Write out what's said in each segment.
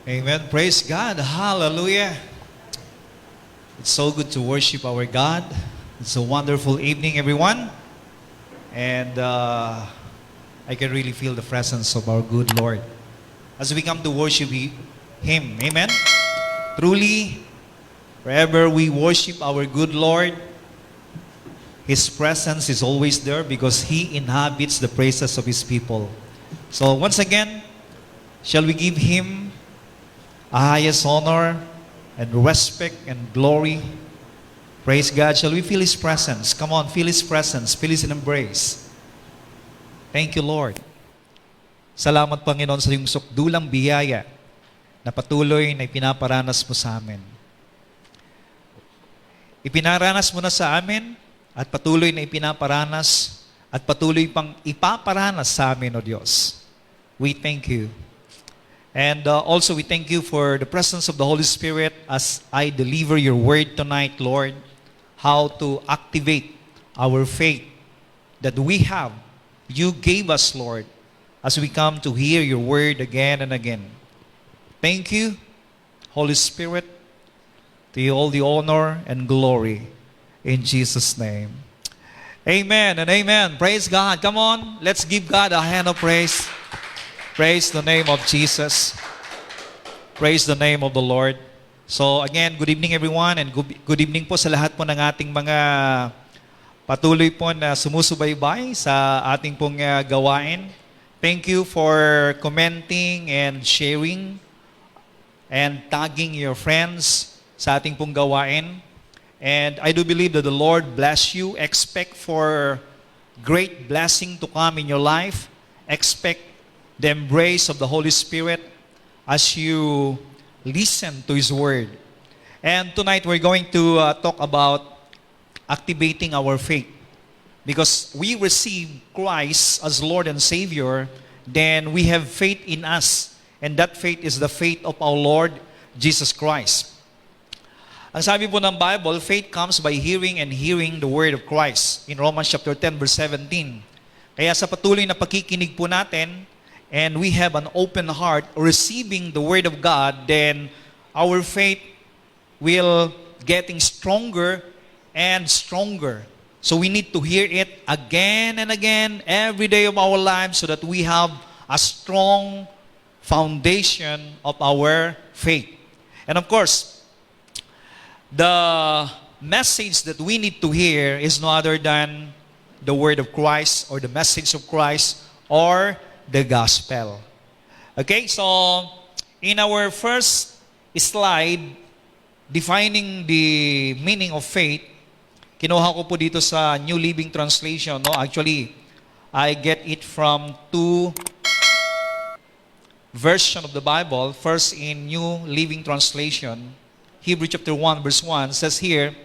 Amen. Praise God. Hallelujah. It's so good to worship our God. It's a wonderful evening, everyone. And I can really feel the presence of our good Lord as we come to worship Him. Amen. Truly, wherever we worship our good Lord, His presence is always there because He inhabits the praises of His people. So once again, shall we give Him a highest honor and respect and glory? Praise God. Shall we feel His presence? Come on, feel His presence. Feel His embrace. Thank you, Lord. Salamat, Panginoon, sa iyong sukdulang biyaya na patuloy na ipinaparanas mo sa amin. Ipinaranas mo na sa amin at patuloy na ipinaparanas at patuloy pang ipaparanas sa amin, O Diyos. We thank you. And also we thank you for the presence of the Holy Spirit as I deliver your word tonight, Lord, how to activate our faith that we have. You gave us, Lord, as we come to hear your word again and again. Thank you, Holy Spirit. To you all the honor and glory in Jesus' name. Amen and amen. Praise God. Come on, let's give God a hand of praise. Praise the name of Jesus. Praise the name of the Lord. So again, good evening everyone and good evening po sa lahat po ng ating mga patuloy po na sumusubaybay sa ating pong gawain. Thank you for commenting and sharing and tagging your friends sa ating pong gawain. And I do believe that the Lord bless you. Expect for great blessing to come in your life. Expect the embrace of the Holy Spirit as you listen to His Word. And tonight we're going to talk about activating our faith. Because we receive Christ as Lord and Savior, then we have faith in us. And that faith is the faith of our Lord Jesus Christ. Ang sabi po ng Bible, faith comes by hearing and hearing the Word of Christ. In Romans chapter 10 verse 17. Kaya sa patuloy na pakikinig po natin, and we have an open heart receiving the Word of God, then our faith will getting stronger and stronger. So we need to hear it again and again every day of our lives so that we have a strong foundation of our faith. And of course, the message that we need to hear is no other than the Word of Christ or the message of Christ or the gospel. Okay, so in our first slide, defining the meaning of faith, kinuha ko po dito sa New Living Translation. No? Actually, I get it from two version of the Bible. First in New Living Translation, Hebrews chapter 1 verse 1 says here,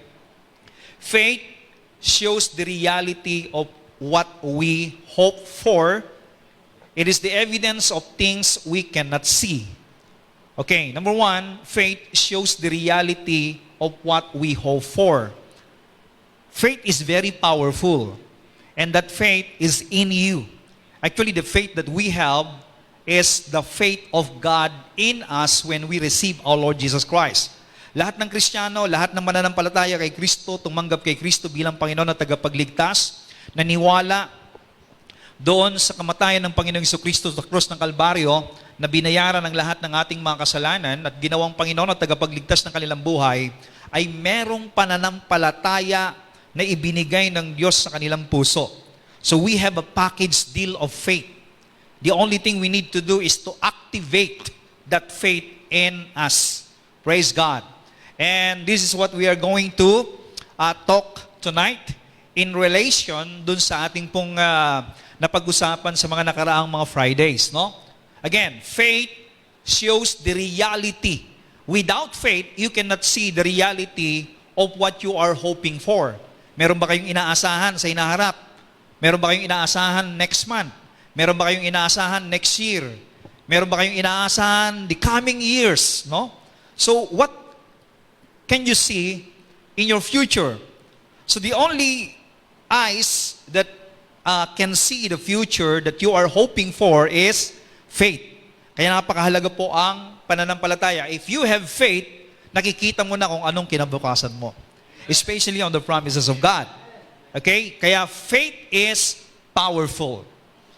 faith shows the reality of what we hope for. It is the evidence of things we cannot see. Okay, number one, faith shows the reality of what we hope for. Faith is very powerful, and that faith is in you. Actually, the faith that we have is the faith of God in us when we receive our Lord Jesus Christ. Lahat ng Kristiyano, lahat ng mananampalataya kay Kristo, tumanggap kay Kristo bilang Panginoon at tagapagligtas, naniwala doon sa kamatayan ng Panginoong Jesucristo sa krus ng Kalbaryo na binayaran ng lahat ng ating mga kasalanan at ginawang Panginoon at tagapagligtas ng kanilang buhay, ay merong pananampalataya na ibinigay ng Diyos sa kanilang puso. So we have a package deal of faith. The only thing we need to do is to activate that faith in us. Praise God. And this is what we are going to talk tonight in relation dun sa ating pong napag-usapan sa mga nakaraang mga Fridays, no? Again, faith shows the reality. Without faith, you cannot see the reality of what you are hoping for. Meron ba kayong inaasahan sa inaharap? Meron ba kayong inaasahan next month? Meron ba kayong inaasahan next year? Meron ba kayong inaasahan the coming years, no? So, what can you see in your future? So, the only eyes that can see the future that you are hoping for is faith. Kaya napakahalaga po ang pananampalataya, if you have faith, nakikita mo na kung anong kinabukasan mo. Especially on the promises of God. Okay? Kaya faith is powerful.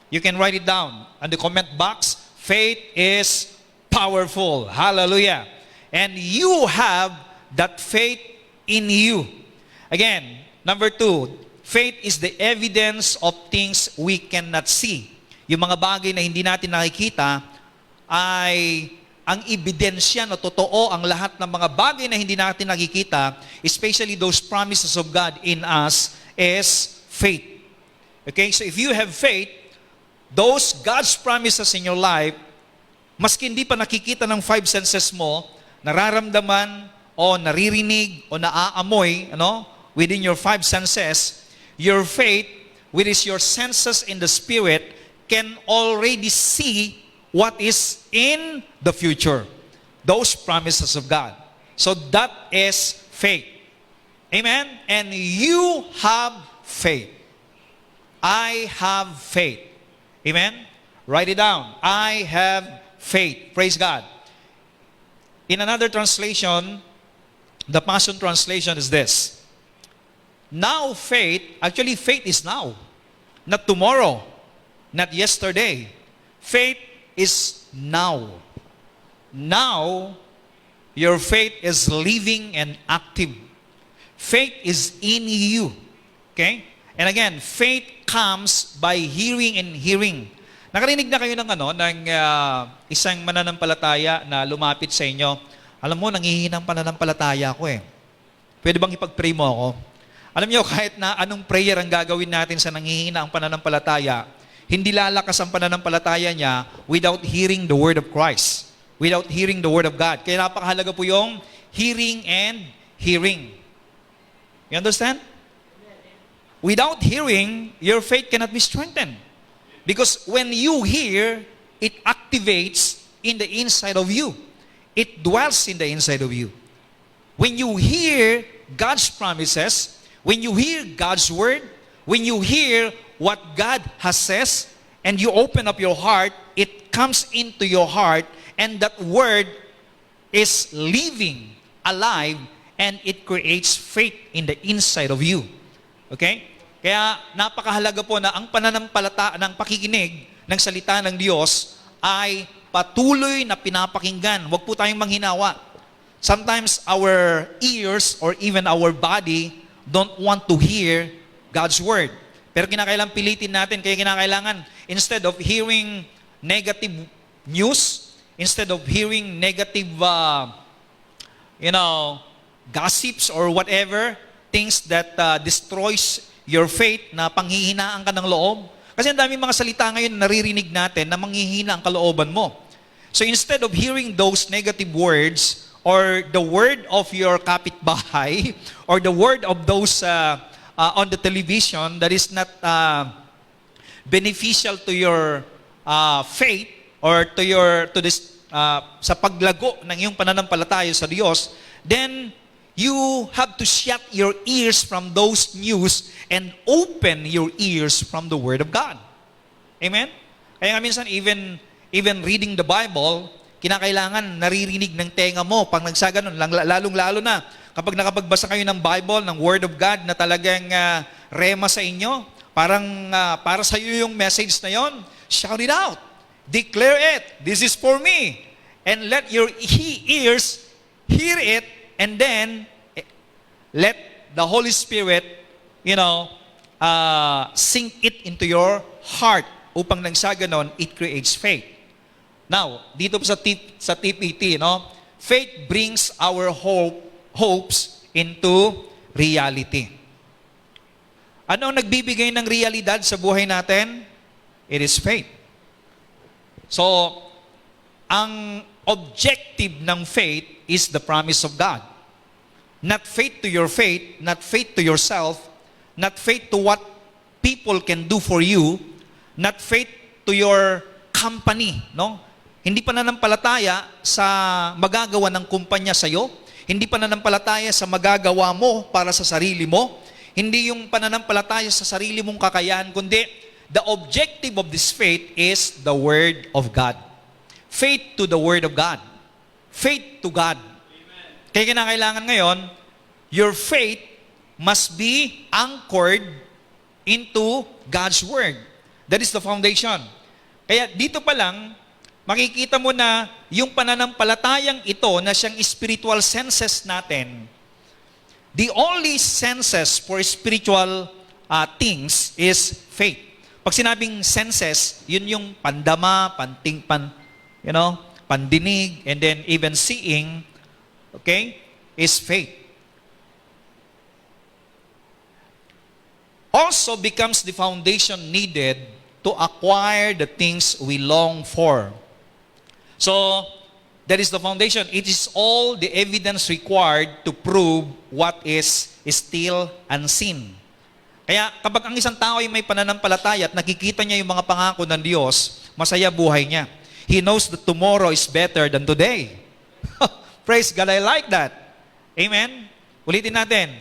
You can write it down on the comment box. Faith is powerful. Hallelujah. And you have that faith in you. Again, number 2, faith is the evidence of things we cannot see. Yung mga bagay na hindi natin nakikita ay ang ebidensya na totoo ang lahat ng mga bagay na hindi natin nakikita, especially those promises of God in us, is faith. Okay? So if you have faith, those God's promises in your life, maski hindi pa nakikita ng 5 senses mo, nararamdaman o naririnig o naaamoy, within your 5 senses, your faith, which is your senses in the Spirit, can already see what is in the future. Those promises of God. So that is faith. Amen? And you have faith. I have faith. Amen? Write it down. I have faith. Praise God. In another translation, the Passion Translation is this. Now faith, actually faith is now. Not tomorrow. Not yesterday. Faith is now. Now, your faith is living and active. Faith is in you. Okay? And again, faith comes by hearing and hearing. Nakarinig na kayo ng isang mananampalataya na lumapit sa inyo. Alam mo, nangihinang pananampalataya ako eh. Pwede bang ipag-pray mo ako? Alam niyo, kahit na anong prayer ang gagawin natin sa nanghihina ang pananampalataya, hindi lalakas ang pananampalataya niya without hearing the word of Christ. Without hearing the word of God. Kaya napakahalaga po yung hearing and hearing. You understand? Without hearing, your faith cannot be strengthened. Because when you hear, it activates in the inside of you. It dwells in the inside of you. When you hear God's promises, when you hear God's word, when you hear what God has says, and you open up your heart, it comes into your heart, and that word is living, alive, and it creates faith in the inside of you. Okay? Kaya napakahalaga po na ang pananampalataya ng pakikinig ng salita ng Diyos ay patuloy na pinapakinggan. Huwag po tayong manghinawa. Sometimes our ears or even our body don't want to hear God's word. Pero kinakailangan pilitin natin, kaya kinakailangan, instead of hearing negative news, instead of hearing negative, gossips or whatever, things that destroys your faith, na panghihinaan ka ng loob. Kasi ang daming mga salita ngayon na naririnig natin na manghihina ang kalooban mo. So instead of hearing those negative words, or the word of your kapitbahay, or the word of those on the television that is not beneficial to your faith, or to this sa paglago ng iyong pananampalataya sa Diyos, then you have to shut your ears from those news and open your ears from the Word of God. Amen? Kaya nga minsan, even reading the Bible, kinakailangan naririnig ng tenga mo pag nagsaganon, lalong-lalo na kapag nakapagbasa kayo ng Bible, ng Word of God na talagang rema sa inyo, parang para sa iyo yung message na yon, shout it out. Declare it. This is for me. And let your ears hear it, and then let the Holy Spirit, sink it into your heart upang nang sa ganon, it creates faith. Now, dito po sa TPT, faith brings our hopes into reality. Ano ang nagbibigay ng realidad sa buhay natin? It is faith. So, ang objective ng faith is the promise of God. Not faith to your faith, not faith to yourself, not faith to what people can do for you, not faith to your company, Hindi pananampalataya sa magagawa ng kumpanya sa iyo, hindi pananampalataya sa magagawa mo para sa sarili mo, hindi yung pananampalataya sa sarili mong kakayahan, kundi the objective of this faith is the Word of God. Faith to the Word of God. faith to God. Kaya kinakailangan ngayon, your faith must be anchored into God's Word. That is the foundation. Kaya dito pa lang, makikita mo na yung pananampalatayang ito na siyang spiritual senses natin, the only senses for spiritual things is faith. Pag sinabing senses, yun yung pandama, pandinig, and then even seeing, okay, is faith. Also becomes the foundation needed to acquire the things we long for. So, that is the foundation. It is all the evidence required to prove what is still unseen. Kaya kapag ang isang tao ay may pananampalataya at nakikita niya yung mga pangako ng Diyos, masaya buhay niya. He knows that tomorrow is better than today. Praise God, I like that. Amen? Ulitin natin.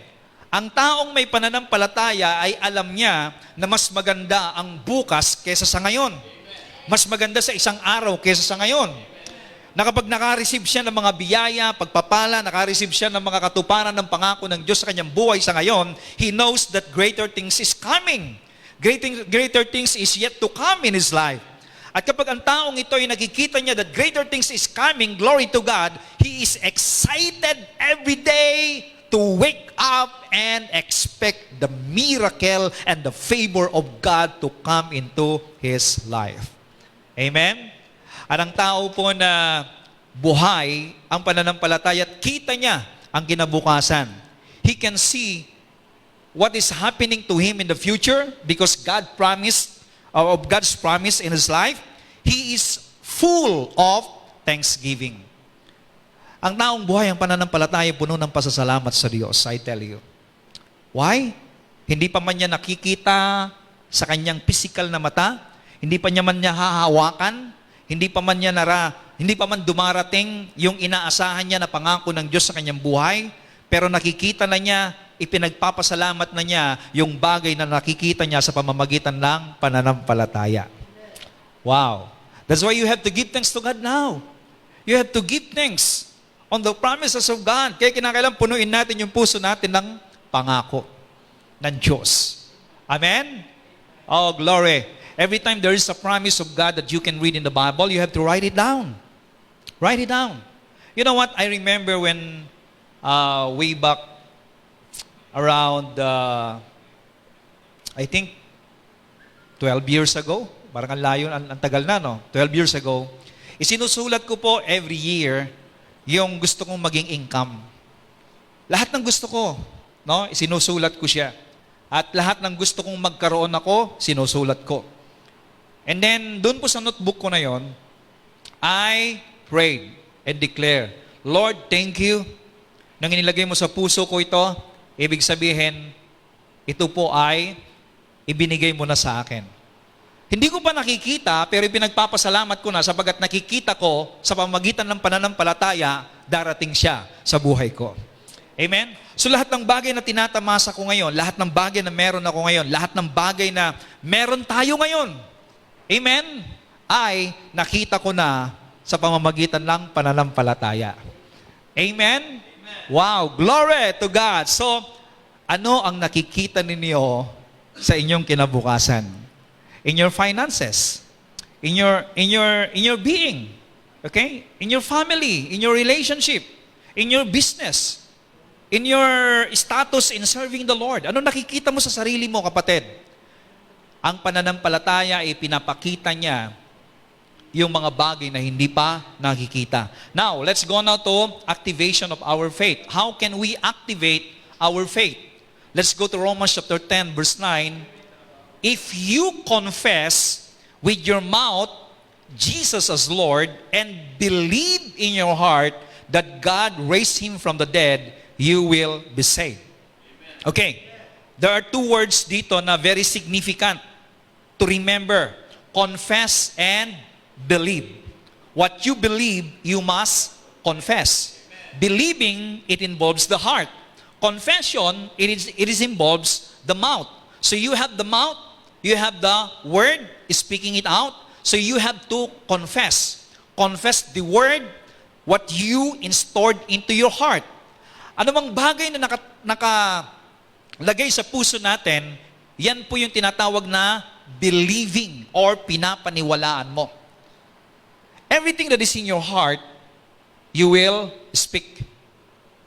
Ang taong may pananampalataya ay alam niya na mas maganda ang bukas kaysa sa ngayon. Mas maganda sa isang araw kaysa sa ngayon. Na kapag naka-receive siya ng mga biyaya, pagpapala, naka-receive siya ng mga katuparan ng pangako ng Diyos sa kanyang buhay sa ngayon, he knows that greater things is coming. Greater things is yet to come in his life. At kapag ang taong ito ay nakikita niya that greater things is coming, glory to God, he is excited every day to wake up and expect the miracle and the favor of God to come into his life. Amen? At ang tao po na buhay ang pananampalataya at kita niya ang kinabukasan. He can see what is happening to him in the future because God promised of God's promise in his life. He is full of thanksgiving. Ang taong buhay ang pananampalataya puno ng pasasalamat sa Diyos, I tell you. Why? Hindi pa man niya nakikita sa kanyang physical na mata, hindi pa man niya hahawakan, hindi pa man dumarating yung inaasahan niya na pangako ng Diyos sa kanyang buhay, pero nakikita na niya, ipinagpapasalamat na niya yung bagay na nakikita niya sa pamamagitan ng pananampalataya. Wow. That's why you have to give thanks to God now. You have to give thanks on the promises of God. Kaya kinakailangan punuin natin yung puso natin ng pangako ng Diyos. Amen? Oh, glory. Every time there is a promise of God that you can read in the Bible, you have to write it down. Write it down. You know what? I remember when way back around, I think, 12 years ago, parang ang layo, ang tagal na, no? 12 years ago, isinusulat ko po every year yung gusto kong maging income. Lahat ng gusto ko, no? Isinusulat ko siya. At lahat ng gusto kong magkaroon ako, sinusulat ko. And then, doon po sa notebook ko na yon, I prayed and declared, Lord, thank you. Nang inilagay mo sa puso ko ito, ibig sabihin, ito po ay ibinigay mo na sa akin. Hindi ko pa nakikita, pero pinagpapasalamat ko na sapagat nakikita ko sa pamamagitan ng pananampalataya, darating siya sa buhay ko. Amen? So lahat ng bagay na tinatamasa ko ngayon, lahat ng bagay na meron ako ngayon, lahat ng bagay na meron tayo ngayon, amen, ay nakita ko na sa pamamagitan ng pananampalataya. Amen? Wow, glory to God. So, ano ang nakikita ninyo sa inyong kinabukasan? In your finances, in your being, okay? In your family, in your relationship, in your business, in your status in serving the Lord. Ano nakikita mo sa sarili mo, kapatid? Ang pananampalataya ay pinapakita niya yung mga bagay na hindi pa nakikita. Now, let's go now to activation of our faith. How can we activate our faith? Let's go to Romans chapter 10, verse 9. If you confess with your mouth Jesus as Lord and believe in your heart that God raised Him from the dead, you will be saved. Okay, there are two words dito na very significant to remember. Confess and believe. What you believe, you must confess. Believing, it involves the heart. Confession, it involves the mouth. So you have the mouth, you have the word, speaking it out. So you have to confess. Confess the word, what you installed into your heart. Ano mang bagay na nakalagay sa puso natin, yan po yung tinatawag na believing or pinapaniwalaan mo. Everything that is in your heart, you will speak.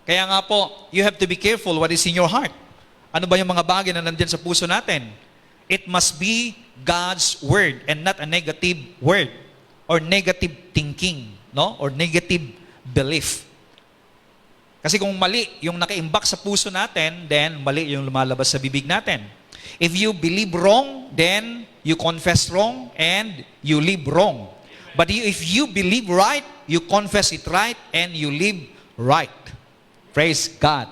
Kaya nga po, you have to be careful what is in your heart. Ano ba yung mga bagay na nandyan sa puso natin? It must be God's word and not a negative word or negative thinking, no? Or negative belief. Kasi kung mali yung nakaimbak sa puso natin, then mali yung lumalabas sa bibig natin. If you believe wrong, then you confess wrong and you live wrong. But if you believe right, you confess it right and you live right. Praise God.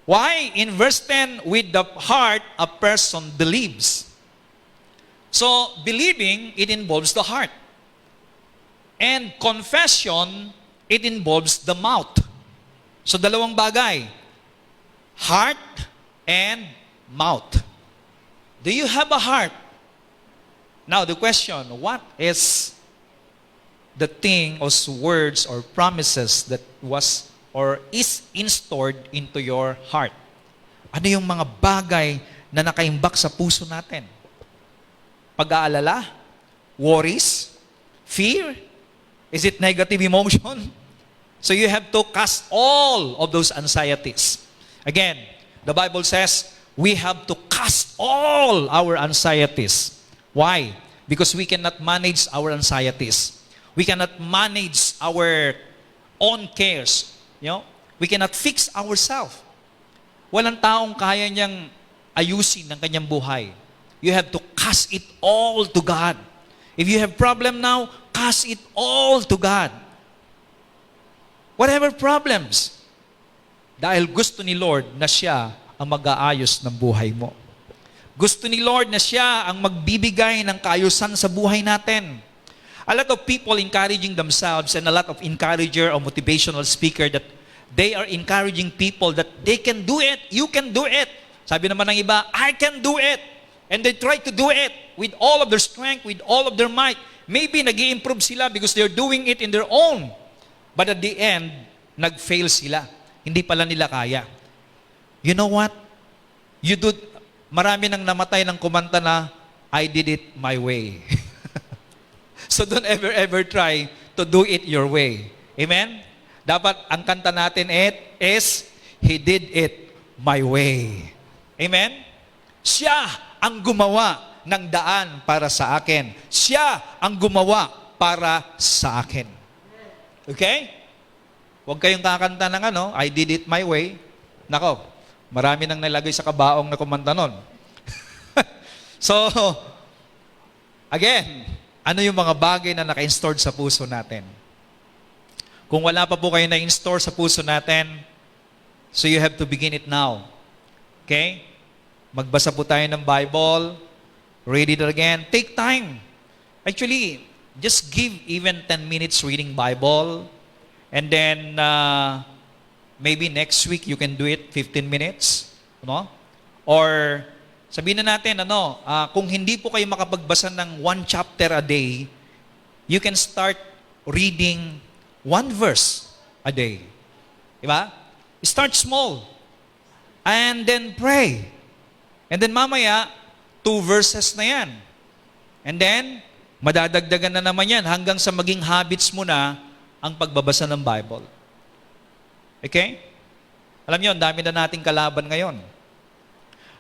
Why? In verse 10, with the heart, a person believes. So, believing, it involves the heart. And confession, it involves the mouth. So, dalawang bagay. Heart and mouth. Do you have a heart? Now, the question, what is the thing or words or promises that was or is installed into your heart? Ano yung mga bagay na nakaimbak sa puso natin? Pag-aalala? Worries? Fear? Is it negative emotion? So you have to cast all of those anxieties. Again, the Bible says we have to cast all our anxieties. Why? Because we cannot manage our anxieties. We cannot manage our own cares. You know, we cannot fix ourselves. Walang taong kaya niyang ayusin ng kanyang buhay. You have to cast it all to God. If you have problem now, cast it all to God. Whatever problems. Dahil gusto ni Lord na siya ang mag-aayos ng buhay mo. Gusto ni Lord na siya ang magbibigay ng kaayusan sa buhay natin. A lot of people encouraging themselves and a lot of encourager or motivational speaker that they are encouraging people that they can do it, you can do it. Sabi naman ng iba, I can do it. And they try to do it with all of their strength, with all of their might. Maybe nag-i-improve sila because they're doing it in their own. But at the end, nag-fail sila. Hindi pala nila kaya. You know what? Marami nang namatay ng kumanta na, I did it my way. So don't ever try to do it your way. Amen? Dapat ang kanta natin is, He did it my way. Amen? Siya ang gumawa ng daan para sa akin. Siya ang gumawa para sa akin. Okay? Huwag kayong kakanta ng I did it my way. Nako, marami nang nilagay sa kabaong na kumanta nun. So, again, ano yung mga bagay na naka-install sa puso natin? Kung wala pa po kayo na-install sa puso natin, so you have to begin it now. Okay? Magbasa po tayo ng Bible, read it again, take time. Actually, just give even 10 minutes reading Bible, and then maybe next week you can do it 15 minutes. No? Or sabihin na natin, kung hindi po kayo makapagbasa ng 1 chapter a day, you can start reading 1 verse a day. Diba? Start small. And then pray. And then mamaya, 2 verses na yan. And then, madadagdagan na naman yan hanggang sa maging habits mo na ang pagbabasa ng Bible. Okay? Alam niyo, ang dami na nating kalaban ngayon.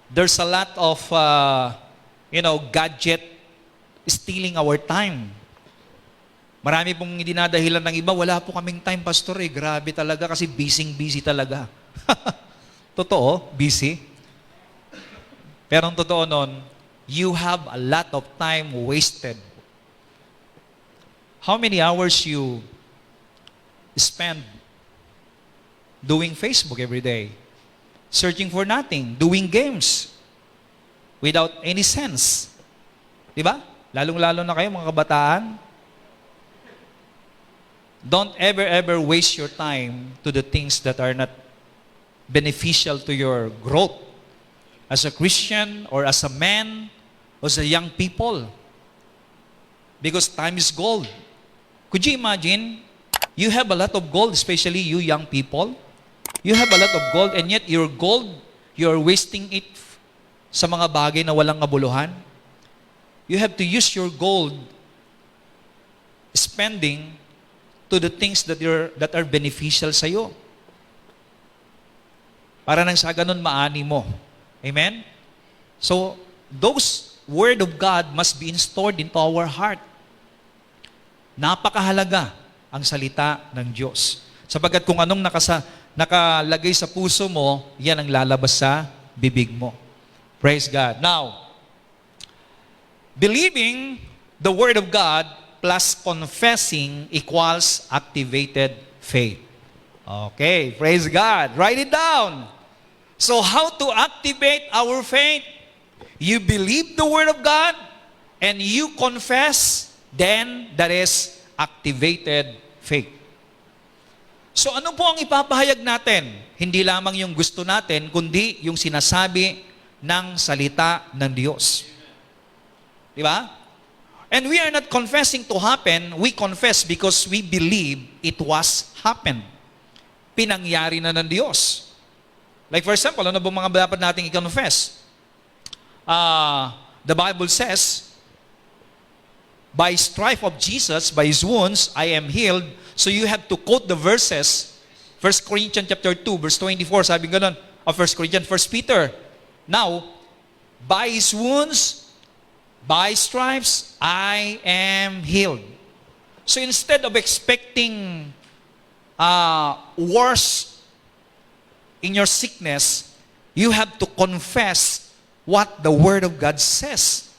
There's a lot of, gadget stealing our time. Marami pong dinadahilan ng iba, wala po kaming time, pastor, grabe talaga kasi busy talaga. Totoo, busy. Pero ang totoo nun, you have a lot of time wasted. How many hours you spend doing Facebook every day? Searching for nothing, doing games without any sense. Diba? Lalong-lalo na kayo mga kabataan. Don't ever waste your time to the things that are not beneficial to your growth as a Christian or as a man or as a young people. Because time is gold. Could you imagine You have a lot of gold, especially you young people. You have a lot of gold, and yet your gold, you're wasting it sa mga bagay na walang kabuluhan. You have to use your gold spending to the things that are beneficial sa iyo. Para nang sa ganun maani mo. Amen? So, those word of God must be installed into our heart. Napakahalaga ang salita ng Diyos. Sapagkat kung anong nakalagay sa puso mo, yan ang lalabas sa bibig mo. Praise God. Now, believing the Word of God plus confessing equals activated faith. Okay, praise God. Write it down. So how to activate our faith? You believe the Word of God and you confess, then that is activated faith. So ano po ang ipapahayag natin? Hindi lamang yung gusto natin, kundi yung sinasabi ng salita ng Diyos. Di ba? And we are not confessing to happen, we confess because we believe it was happened. Pinangyari na ng Diyos. Like for example, ano ba mga dapat nating i-confess? The Bible says, by stripe of Jesus, by His wounds, I am healed. So you have to quote the verses. 1 Corinthians chapter 2, verse 24, sabi ganun, of 1 Corinthians, 1 Peter. Now, by His wounds, by stripes, I am healed. So instead of expecting worse in your sickness, you have to confess what the Word of God says.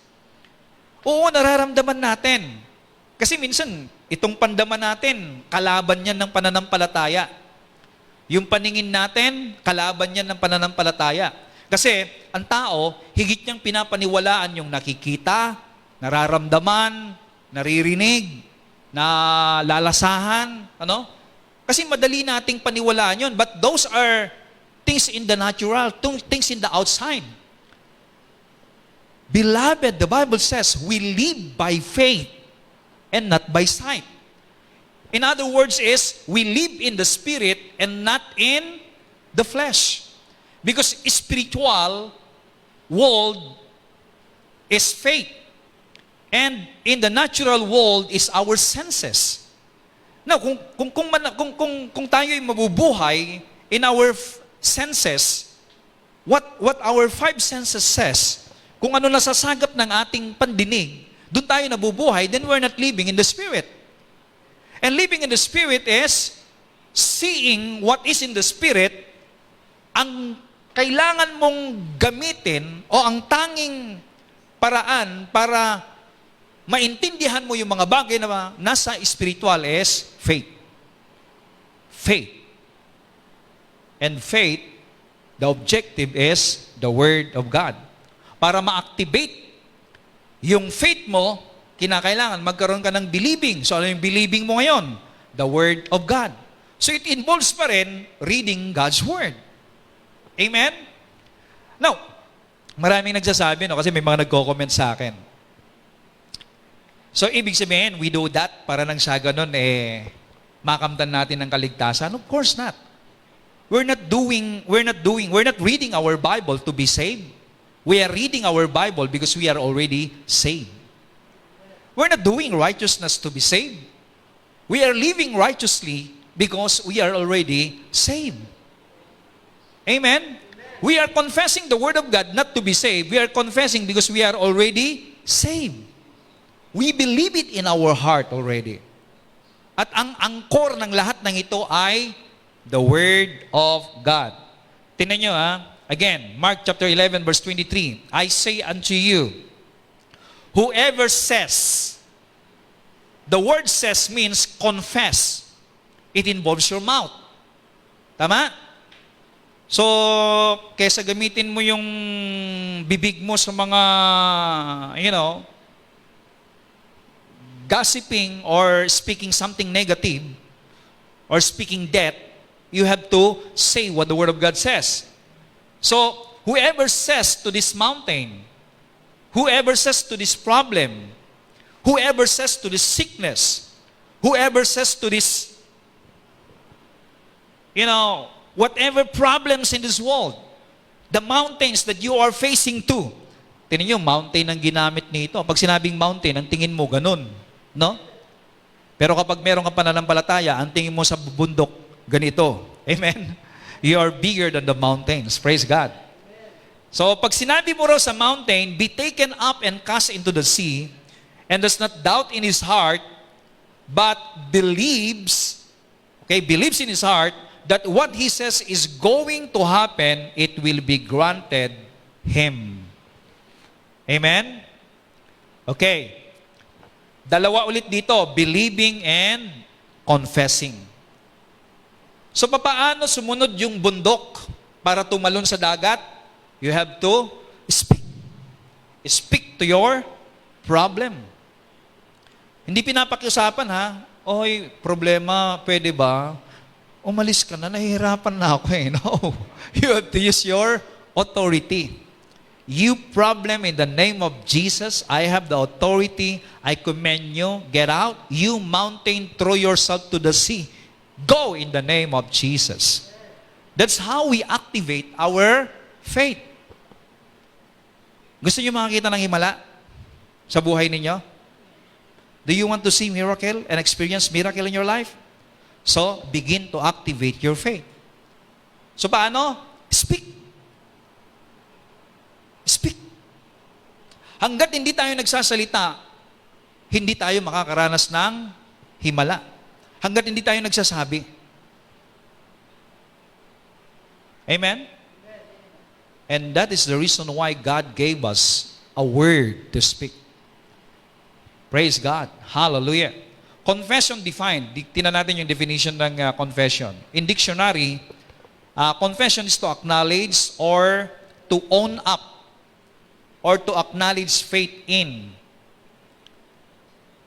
Oo, nararamdaman natin. Kasi minsan, itong pandaman natin, kalaban yan ng pananampalataya. Yung paningin natin, kalaban yan ng pananampalataya. Kasi, ang tao, higit niyang pinapaniwalaan yung nakikita, nararamdaman, naririnig, nalalasahan, ano? Kasi madali nating paniwalaan yun. But those are things in the natural, things in the outside. Beloved, the Bible says, we live by faith and not by sight. In other words is, we live in the Spirit and not in the flesh. Because spiritual world is faith. And in the natural world is our senses. Now, kung tayo'y mabubuhay in our senses, what our five senses says, kung ano nasasagap ng ating pandinig, doon tayo nabubuhay, then we're not living in the Spirit. And living in the Spirit is seeing what is in the Spirit. Ang kailangan mong gamitin o ang tanging paraan para maintindihan mo yung mga bagay na nasa spiritual is faith. Faith. And faith, the objective is the Word of God. Para ma-activate yung faith mo, kinakailangan magkaroon ka ng believing. So ano yung believing mo ngayon? The Word of God. So it involves pa rin reading God's Word. Amen? Now, maraming nagsasabi, no, kasi may mga nagko-comment sa akin. So ibig sabihin, we do that para nang sa ganun, makamtan natin ng kaligtasan? Of course not. We're not reading our Bible to be saved. We are reading our Bible because we are already saved. We're not doing righteousness to be saved. We are living righteously because we are already saved. Amen? We are confessing the Word of God not to be saved. We are confessing because we are already saved. We believe it in our heart already. At ang angkor ng lahat ng ito ay the Word of God. Tingnan nyo again, Mark chapter 11 verse 23. I say unto you, whoever says, the word says means confess. It involves your mouth. Tama? So, kaysa gamitin mo yung bibig mo sa mga, gossiping or speaking something negative or speaking death, you have to say what the Word of God says. So, whoever says to this mountain, whoever says to this problem, whoever says to this sickness, whoever says to this whatever problems in this world, the mountains that you are facing to. Tingnan niyo, mountain ang ginamit nito. Pag sinabing mountain, ang tingin mo ganun. No? Pero kapag meron kang pananampalataya, ang tingin mo sa bundok, ganito. Amen? You are bigger than the mountains. Praise God. So, pag sinabi mo raw sa mountain, be taken up and cast into the sea, and does not doubt in his heart, but believes in his heart, that what he says is going to happen, it will be granted him. Amen? Okay. Dalawa ulit dito, believing and confessing. So, papaano sumunod yung bundok para tumalon sa dagat? You have to speak. Speak to your problem. Hindi pinapakiusapan ha, oy, problema, pwede ba? Umalis ka na, nahihirapan na ako eh. No. You have to use your authority. You problem in the name of Jesus, I have the authority, I command you, get out. You mountain, throw yourself to the sea. Go in the name of Jesus. That's how we activate our faith. Gusto niyo makakita ng himala sa buhay ninyo? Do you want to see miracle and experience miracle in your life? So, begin to activate your faith. So, paano? Speak. Speak. Hanggat hindi tayo nagsasalita, hindi tayo makakaranas ng himala. Hanggat hindi tayo nagsasabi. Amen? And that is the reason why God gave us a word to speak. Praise God. Hallelujah. Confession defined. Tingnan natin yung definition ng confession. In dictionary, confession is to acknowledge or to own up or to acknowledge faith in.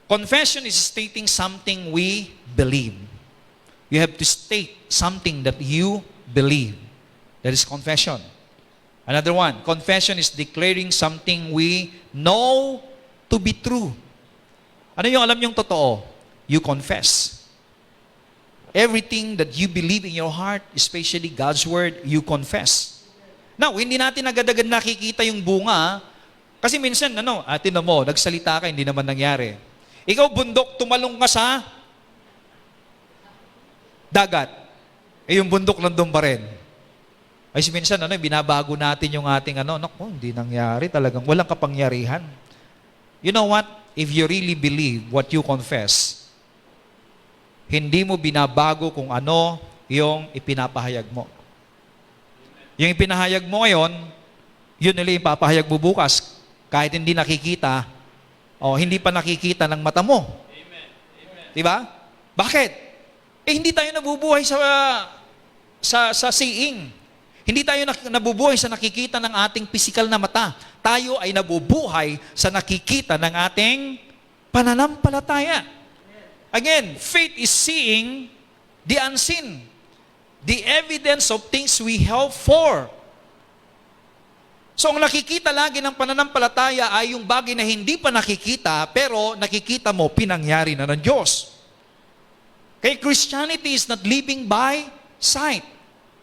Confession is stating something we believe. You have to state something that you believe. That is confession. Another one, confession is declaring something we know to be true. Ano yung alam yung totoo? You confess. Everything that you believe in your heart, especially God's Word, you confess. Now, hindi natin agad-agad nakikita yung bunga, kasi minsan, tinan mo, nagsalita ka, hindi naman nangyari. Ikaw, bundok, tumalong ka sa dagat. Yung bundok nandun pa rin. Ay, minsan, binabago natin yung ating, hindi nangyari, talagang walang kapangyarihan. You know what? If you really believe what you confess, hindi mo binabago kung ano yung ipinapahayag mo. Yung ipinahayag mo ngayon, yun nila yung papahayag mo bukas. Kahit hindi nakikita, o hindi pa nakikita ng mata mo. Amen. Amen. Diba? Bakit? Hindi tayo nabubuhay sa seeing. Hindi tayo nabubuhay sa nakikita ng ating physical na mata. Tayo ay nabubuhay sa nakikita ng ating pananampalataya. Again, faith is seeing the unseen. The evidence of things we hope for. So, ang nakikita lagi ng pananampalataya ay yung bagay na hindi pa nakikita, pero nakikita mo, pinangyari na ng Diyos. Kaya Christianity is not living by sight.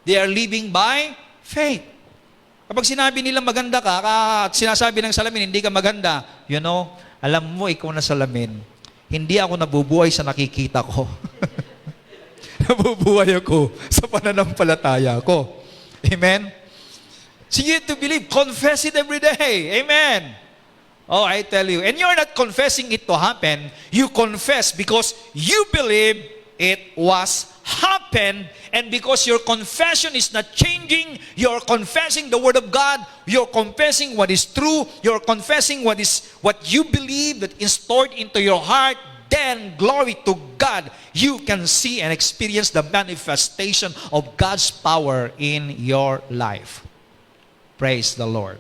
They are living by faith. Kapag sinabi nila maganda ka, at sinasabi ng salamin, hindi ka maganda, alam mo, ikaw na salamin. Hindi ako nabubuhay sa nakikita ko. Nabubuhay ako sa pananampalataya ko. Amen? So you have to believe. Confess it every day. Amen? Oh, I tell you. And you're not confessing it to happen. You confess because you believe it was happened, and because your confession is not changing, you're confessing the Word of God, you're confessing what is true, you're confessing what you believe that is stored into your heart, then glory to God, you can see and experience the manifestation of God's power in your life. Praise the Lord.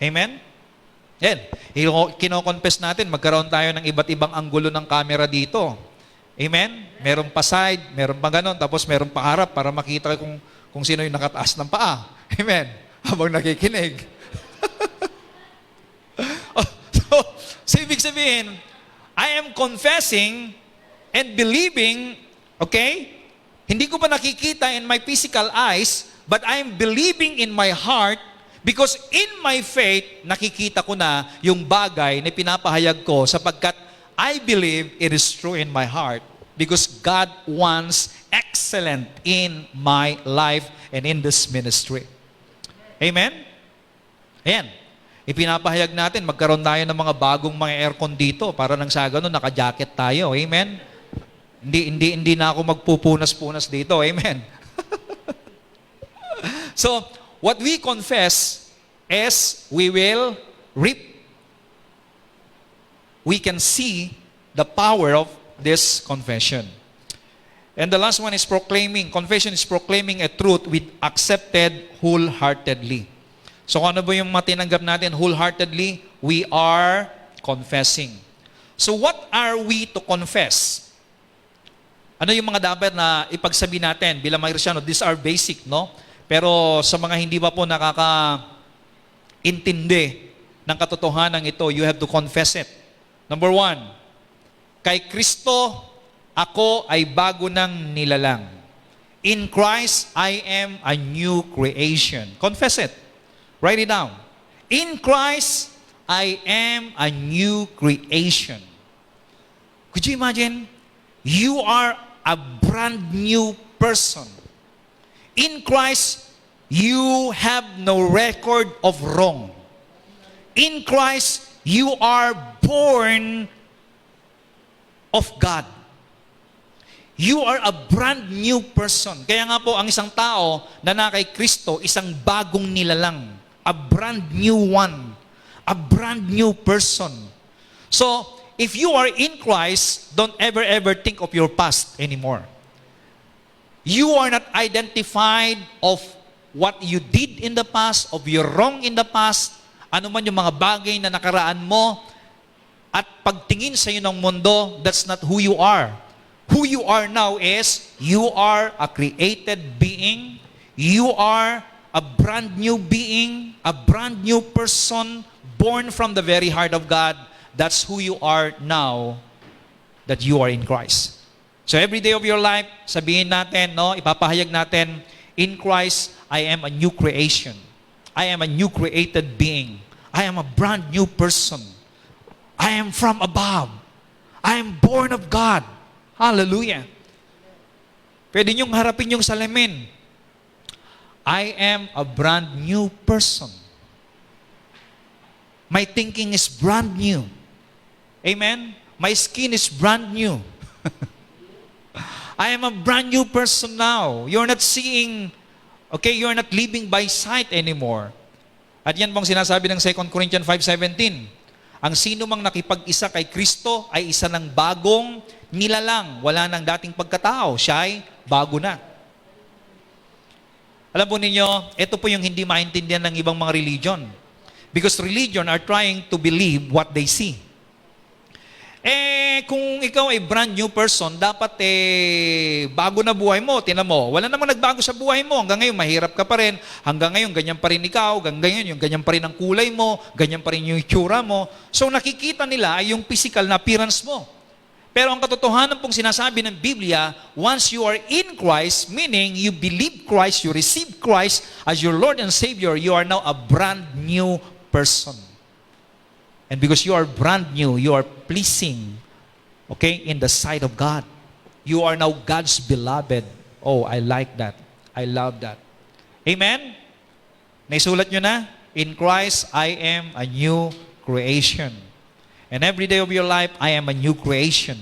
Amen? Yan. Kino-confess natin, magkaroon tayo ng iba't ibang anggulo ng camera dito. Amen? Meron pa side, meron pa ganon, tapos meron pa harap para makita kung sino yung nakataas ng paa. Amen? Habang nakikinig. So, ibig sabihin, I am confessing and believing, okay? Hindi ko pa nakikita in my physical eyes, but I am believing in my heart because in my faith, nakikita ko na yung bagay na pinapahayag ko sapagkat I believe it is true in my heart because God wants excellent in my life and in this ministry. Amen? Ayan. Ipinapahayag natin, magkaroon tayo ng mga bagong mga aircon dito para nang sa ganun, naka-jacket tayo. Amen? Hindi na ako magpupunas-punas dito. Amen? So, what we confess is we will reap. We can see the power of this confession. And the last one is proclaiming. Confession is proclaiming a truth with accepted wholeheartedly. So kung ano ba yung matinanggap natin wholeheartedly? We are confessing. So what are we to confess? Ano yung mga dapat na ipagsabi natin bilang mga Kristyano? These are basic, no? Pero sa mga hindi pa po nakakaintindi ng katotohanan ito, you have to confess it. Number 1, kay Kristo, ako ay bago ng nilalang. In Christ, I am a new creation. Confess it. Write it down. In Christ, I am a new creation. Could you imagine? You are a brand new person. In Christ, you have no record of wrong. In Christ, you are born of God. You are a brand new person. Kaya nga po, ang isang tao na kay Kristo, isang bagong nilalang. A brand new one. A brand new person. So, if you are in Christ, don't ever think of your past anymore. You are not identified of what you did in the past, of your wrong in the past, ano man yung mga bagay na nakaraan mo, at pagtingin sa iyo ng mundo, that's not who you are. Who you are now is, you are a created being, you are a brand new being, a brand new person, born from the very heart of God. That's who you are now, that you are in Christ. So every day of your life, sabihin natin, no, ipapahayag natin, in Christ, I am a new creation. I am a new created being. I am a brand new person. I am from above. I am born of God. Hallelujah. Pwede niyong harapin yung salamin. I am a brand new person. My thinking is brand new. Amen? My skin is brand new. I am a brand new person now. You're not seeing, okay, you're not living by sight anymore. At yan pong sinasabi ng 2 Corinthians 5:17. Ang sino mang nakipag-isa kay Kristo ay isa ng bagong nilalang. Wala nang dating pagkatao. Siya ay bago na. Alam po ninyo, ito po yung hindi maintindihan ng ibang mga religion. Because religion are trying to believe what they see. Kung ikaw ay brand new person, dapat bago na buhay mo. Tingnan mo, wala namang nagbago sa buhay mo. Hanggang ngayon, mahirap ka pa rin. Hanggang ngayon, ganyan pa rin ikaw. Hanggang ngayon, yung ganyan pa rin ang kulay mo. Ganyan pa rin yung itsura mo. So nakikita nila ay yung physical na appearance mo. Pero ang katotohanan pong sinasabi ng Biblia, once you are in Christ, meaning you believe Christ, you receive Christ as your Lord and Savior, you are now a brand new person. And because you are brand new, you are pleasing, okay, in the sight of God. You are now God's beloved. Oh, I like that. I love that. Amen? Naisulat nyo na? In Christ, I am a new creation. And every day of your life, I am a new creation.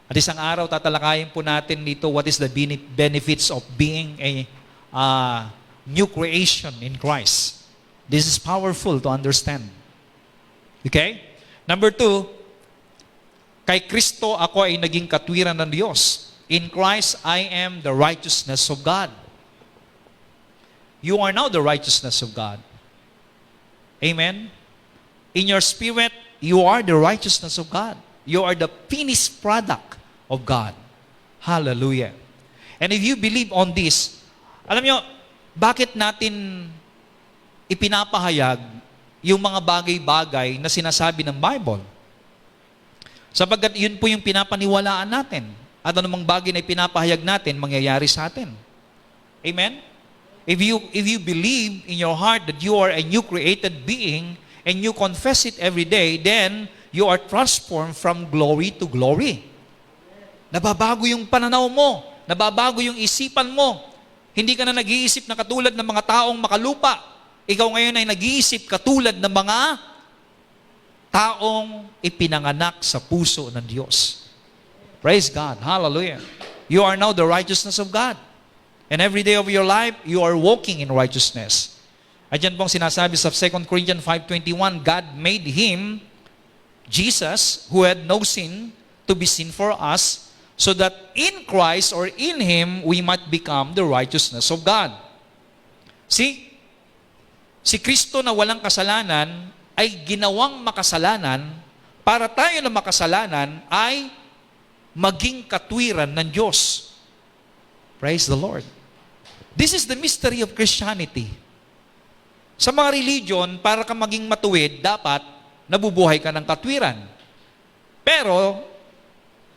At isang araw, tatalakayin po natin dito what is the benefits of being a new creation in Christ. This is powerful to understand. Okay? Number 2, kay Kristo ako ay naging katwiran ng Diyos. In Christ, I am the righteousness of God. You are now the righteousness of God. Amen? In your spirit, you are the righteousness of God. You are the finished product of God. Hallelujah. And if you believe on this, alam nyo, bakit natin ipinapahayag yung mga bagay-bagay na sinasabi ng Bible? Sapagkat yun po yung pinapaniwalaan natin. At anumang bagay na pinapahayag natin, mangyayari sa atin. Amen? If you believe in your heart that you are a new created being and you confess it every day, then you are transformed from glory to glory. Nababago yung pananaw mo. Nababago yung isipan mo. Hindi ka na nag-iisip na katulad ng mga taong makalupa. Ikaw ngayon ay nag-iisip katulad ng mga taong ipinanganak sa puso ng Diyos. Praise God. Hallelujah. You are now the righteousness of God. And every day of your life, you are walking in righteousness. At yan pong sinasabi sa 2 Corinthians 5:21, God made Him, Jesus, who had no sin, to be sin for us, so that in Christ or in Him, we might become the righteousness of God. See, si Kristo na walang kasalanan ay ginawang makasalanan para tayo na makasalanan ay maging katwiran ng Diyos. Praise the Lord. This is the mystery of Christianity. Sa mga religion, para ka maging matuwid, dapat nabubuhay ka ng katwiran. Pero,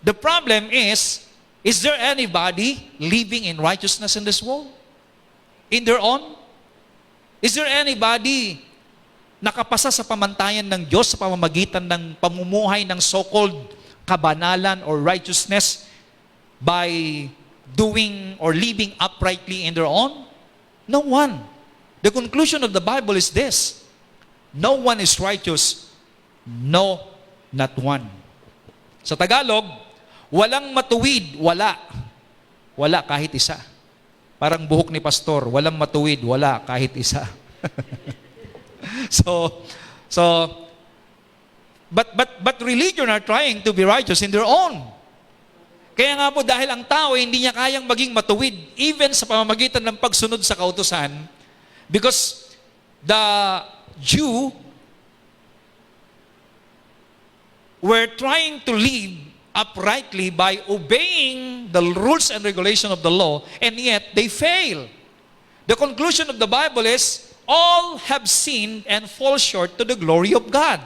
the problem is there anybody living in righteousness in this world? In their own? Is there anybody nakapasa sa pamantayan ng Diyos sa pamamagitan ng pamumuhay ng so-called kabanalan or righteousness by doing or living uprightly in their own? No one. The conclusion of the Bible is this: no one is righteous, no, not one. Sa Tagalog, walang matuwid, wala. Wala kahit isa. Parang buhok ni pastor, walang matuwid, wala kahit isa. But religion are trying to be righteous in their own. Kaya nga po, dahil ang tao hindi niya kayang maging matuwid, even sa pamamagitan ng pagsunod sa kautusan, because the Jew were trying to live uprightly by obeying the rules and regulation of the law, and yet they fail. The conclusion of the Bible is, all have sinned and fall short to the glory of God.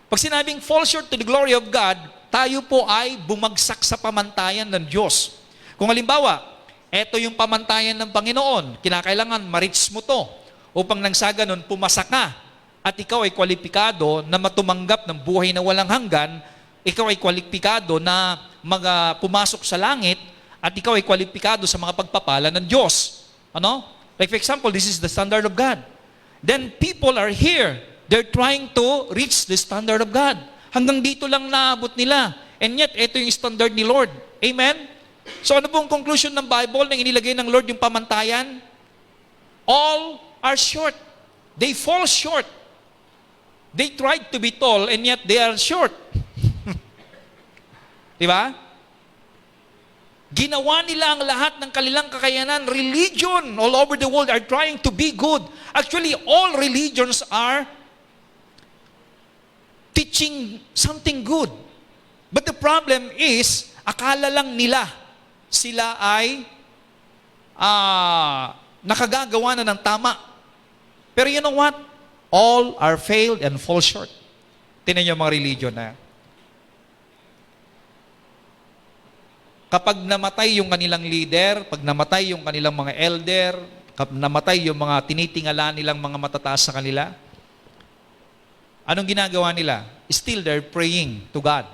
Pag sinabing fall short to the glory of God, tayo po ay bumagsak sa pamantayan ng Diyos. Kung halimbawa, eto yung pamantayan ng Panginoon, kinakailangan ma-reach mo to, upang nang sa ganun, pumasa ka, at ikaw ay kwalipikado na matumanggap ng buhay na walang hanggan, ikaw ay kwalipikado na pumasok sa langit, at ikaw ay kwalipikado sa mga pagpapala ng Diyos. Ano? Like for example, this is the standard of God. Then people are here. They're trying to reach the standard of God. Hanggang dito lang naabot nila. And yet, ito yung standard ni Lord. Amen? So ano pong conclusion ng Bible na inilagay ng Lord yung pamantayan? All are short. They fall short. They tried to be tall and yet they are short. Diba? Ginawa nila ang lahat ng kanilang kakayanan. Religion all over the world are trying to be good. Actually, all religions are teaching something good. But the problem is, akala lang nila sila ay nakagagawa na ng tama. Pero you know what? All are failed and fall short. Tingnan niyo mga religion na. Kapag namatay yung kanilang leader, pag namatay yung kanilang mga elder, kapag namatay yung mga tinitingala nilang mga matataas sa kanila, anong ginagawa nila? Still they're praying to God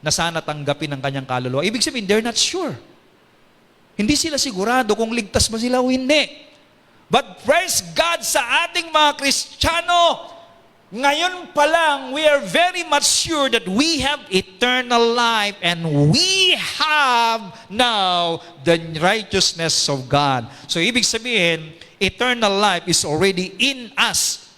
na sana tanggapin ang kanyang kaluluwa. Ibig sabihin, they're not sure. Hindi sila sigurado kung ligtas ba sila o hindi. But praise God sa ating mga Kristiyano, ngayon pa lang, we are very much sure that we have eternal life and we have now the righteousness of God. So, ibig sabihin, eternal life is already in us.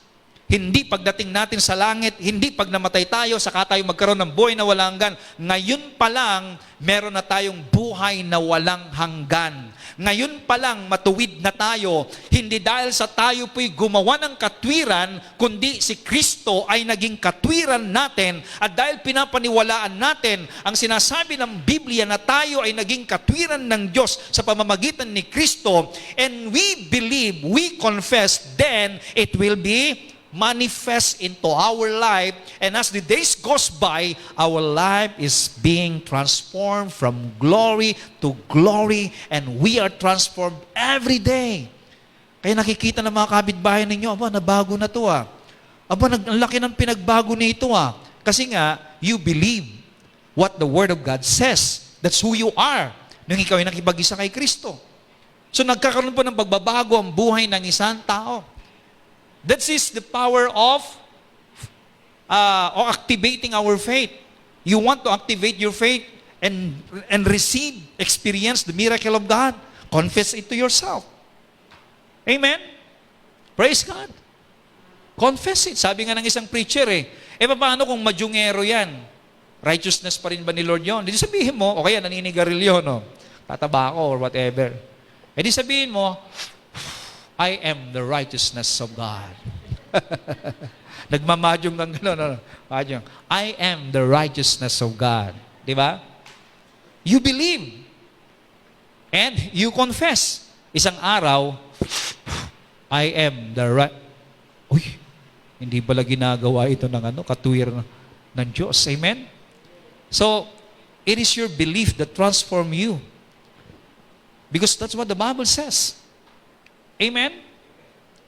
Hindi pagdating natin sa langit, hindi pag namatay tayo, saka tayo magkaroon ng buhay na walang hanggan. Ngayon pa lang, meron na tayong buhay na walang hanggan. Ngayon pa lang, matuwid na tayo. Hindi dahil sa tayo po'y gumawa ng katwiran, kundi si Kristo ay naging katwiran natin. At dahil pinapaniwalaan natin ang sinasabi ng Biblia na tayo ay naging katwiran ng Diyos sa pamamagitan ni Kristo, and we believe, we confess, then it will be manifest into our life, and as the days goes by, our life is being transformed from glory to glory, and we are transformed every day. Kaya nakikita ng mga kapitbahay ninyo, aba, nabago na to ah. Aba, ang laki ng pinagbago nito ah. Kasi nga, you believe what the Word of God says. That's who you are nung ikaw ay nakipag-isa kay Kristo. So nagkakaroon po ng pagbabago ang buhay ng isang tao. That is the power of activating our faith. You want to activate your faith and receive, experience the miracle of God. Confess it to yourself. Amen? Praise God. Confess it. Sabi nga ng isang preacher paano kung madyungero yan? Righteousness pa rin ba ni Lord yun? Hindi sabihin mo, o kaya naninigarilyo, no? Tataba ako or whatever. Di sabihin mo, I am the righteousness of God. Nagmamadyong ng gano'n. I am the righteousness of God. Di ba? You believe. And you confess. Isang araw, I am the right. Uy, hindi pala ginagawa ito ng katuwir ng Diyos. Amen? So, it is your belief that transform you. Because that's what the Bible says. Amen?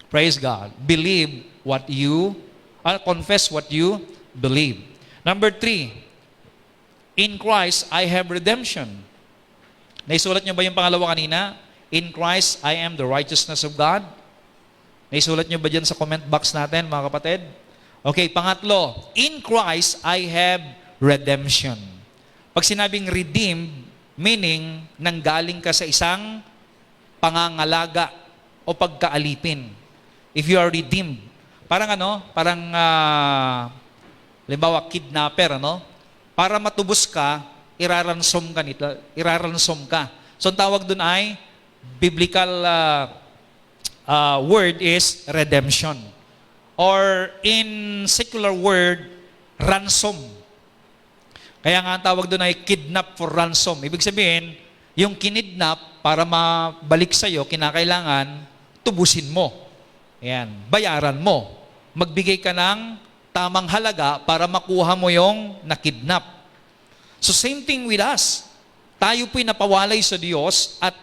Praise God. Believe what you, confess what you believe. Number 3, in Christ, I have redemption. Naisulat niyo ba yung pangalawa kanina? In Christ, I am the righteousness of God. Naisulat niyo ba dyan sa comment box natin, mga kapatid? Okay, pangatlo, in Christ, I have redemption. Pag sinabing redeemed, meaning, nanggaling ka sa isang pangangalaga o pagkaalipin. If you are redeemed. Parang halimbawa, kidnapper, para matubos ka, iraransom ka. So, ang tawag dun ay, biblical word is redemption. Or in secular word, ransom. Kaya nga ang tawag doon ay kidnap for ransom. Ibig sabihin, yung kinidnap para mabalik sa'yo, kinakailangan tubusin mo. Ayan, bayaran mo. Magbigay ka ng tamang halaga para makuha mo yung nakidnap. So same thing with us. Tayo po'y napawalay sa Diyos at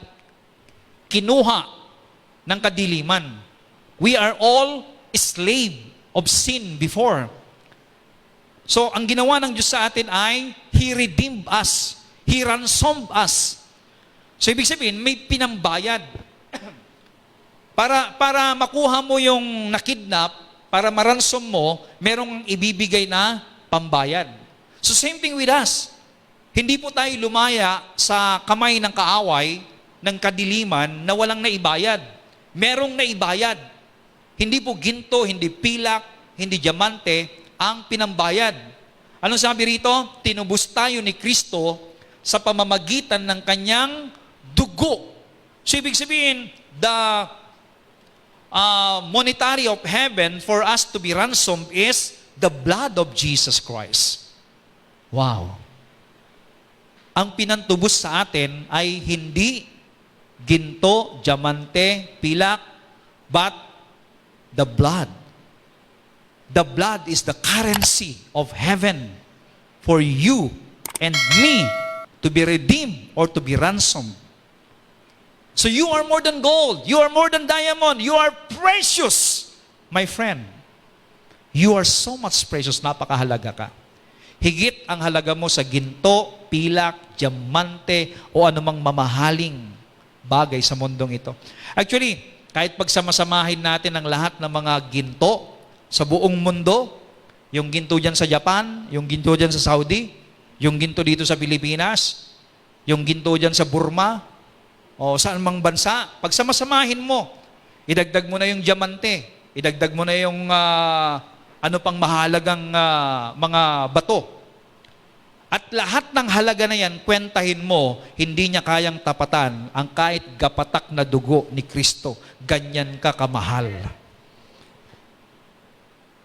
kinuha ng kadiliman. We are all slave of sin before. So, ang ginawa ng Diyos sa atin ay, He redeemed us. He ransomed us. So, ibig sabihin, may pinambayad. para makuha mo yung nakidnap, para maransom mo, merong ibibigay na pambayad. So, same thing with us. Hindi po tayo lumaya sa kamay ng kaaway, ng kadiliman, na walang naibayad. Merong naibayad. Hindi po ginto, hindi pilak, hindi diamante, ang pinambayad. Anong sabi rito? Tinubos tayo ni Kristo sa pamamagitan ng kanyang dugo. So, ibig sabihin, the monetary of heaven for us to be ransomed is the blood of Jesus Christ. Wow. Ang pinantubos sa atin ay hindi ginto, diamante, pilak, but the blood. The blood is the currency of heaven for you and me to be redeemed or to be ransomed. So you are more than gold. You are more than diamond. You are precious, my friend. You are so much precious. Napakahalaga ka. Higit ang halaga mo sa ginto, pilak, diamante, o anumang mamahaling bagay sa mundong ito. Actually, kahit pagsamasamahin natin ang lahat ng mga ginto sa buong mundo, yung ginto dyan sa Japan, yung ginto dyan sa Saudi, yung ginto dito sa Pilipinas, yung ginto dyan sa Burma, o saan mang bansa, pagsamasamahin mo, idagdag mo na yung diamante, idagdag mo na yung ano pang mahalagang mga bato. At lahat ng halaga na yan, kwentahin mo, hindi niya kayang tapatan ang kahit gapatak na dugo ni Kristo. Ganyan ka kamahal.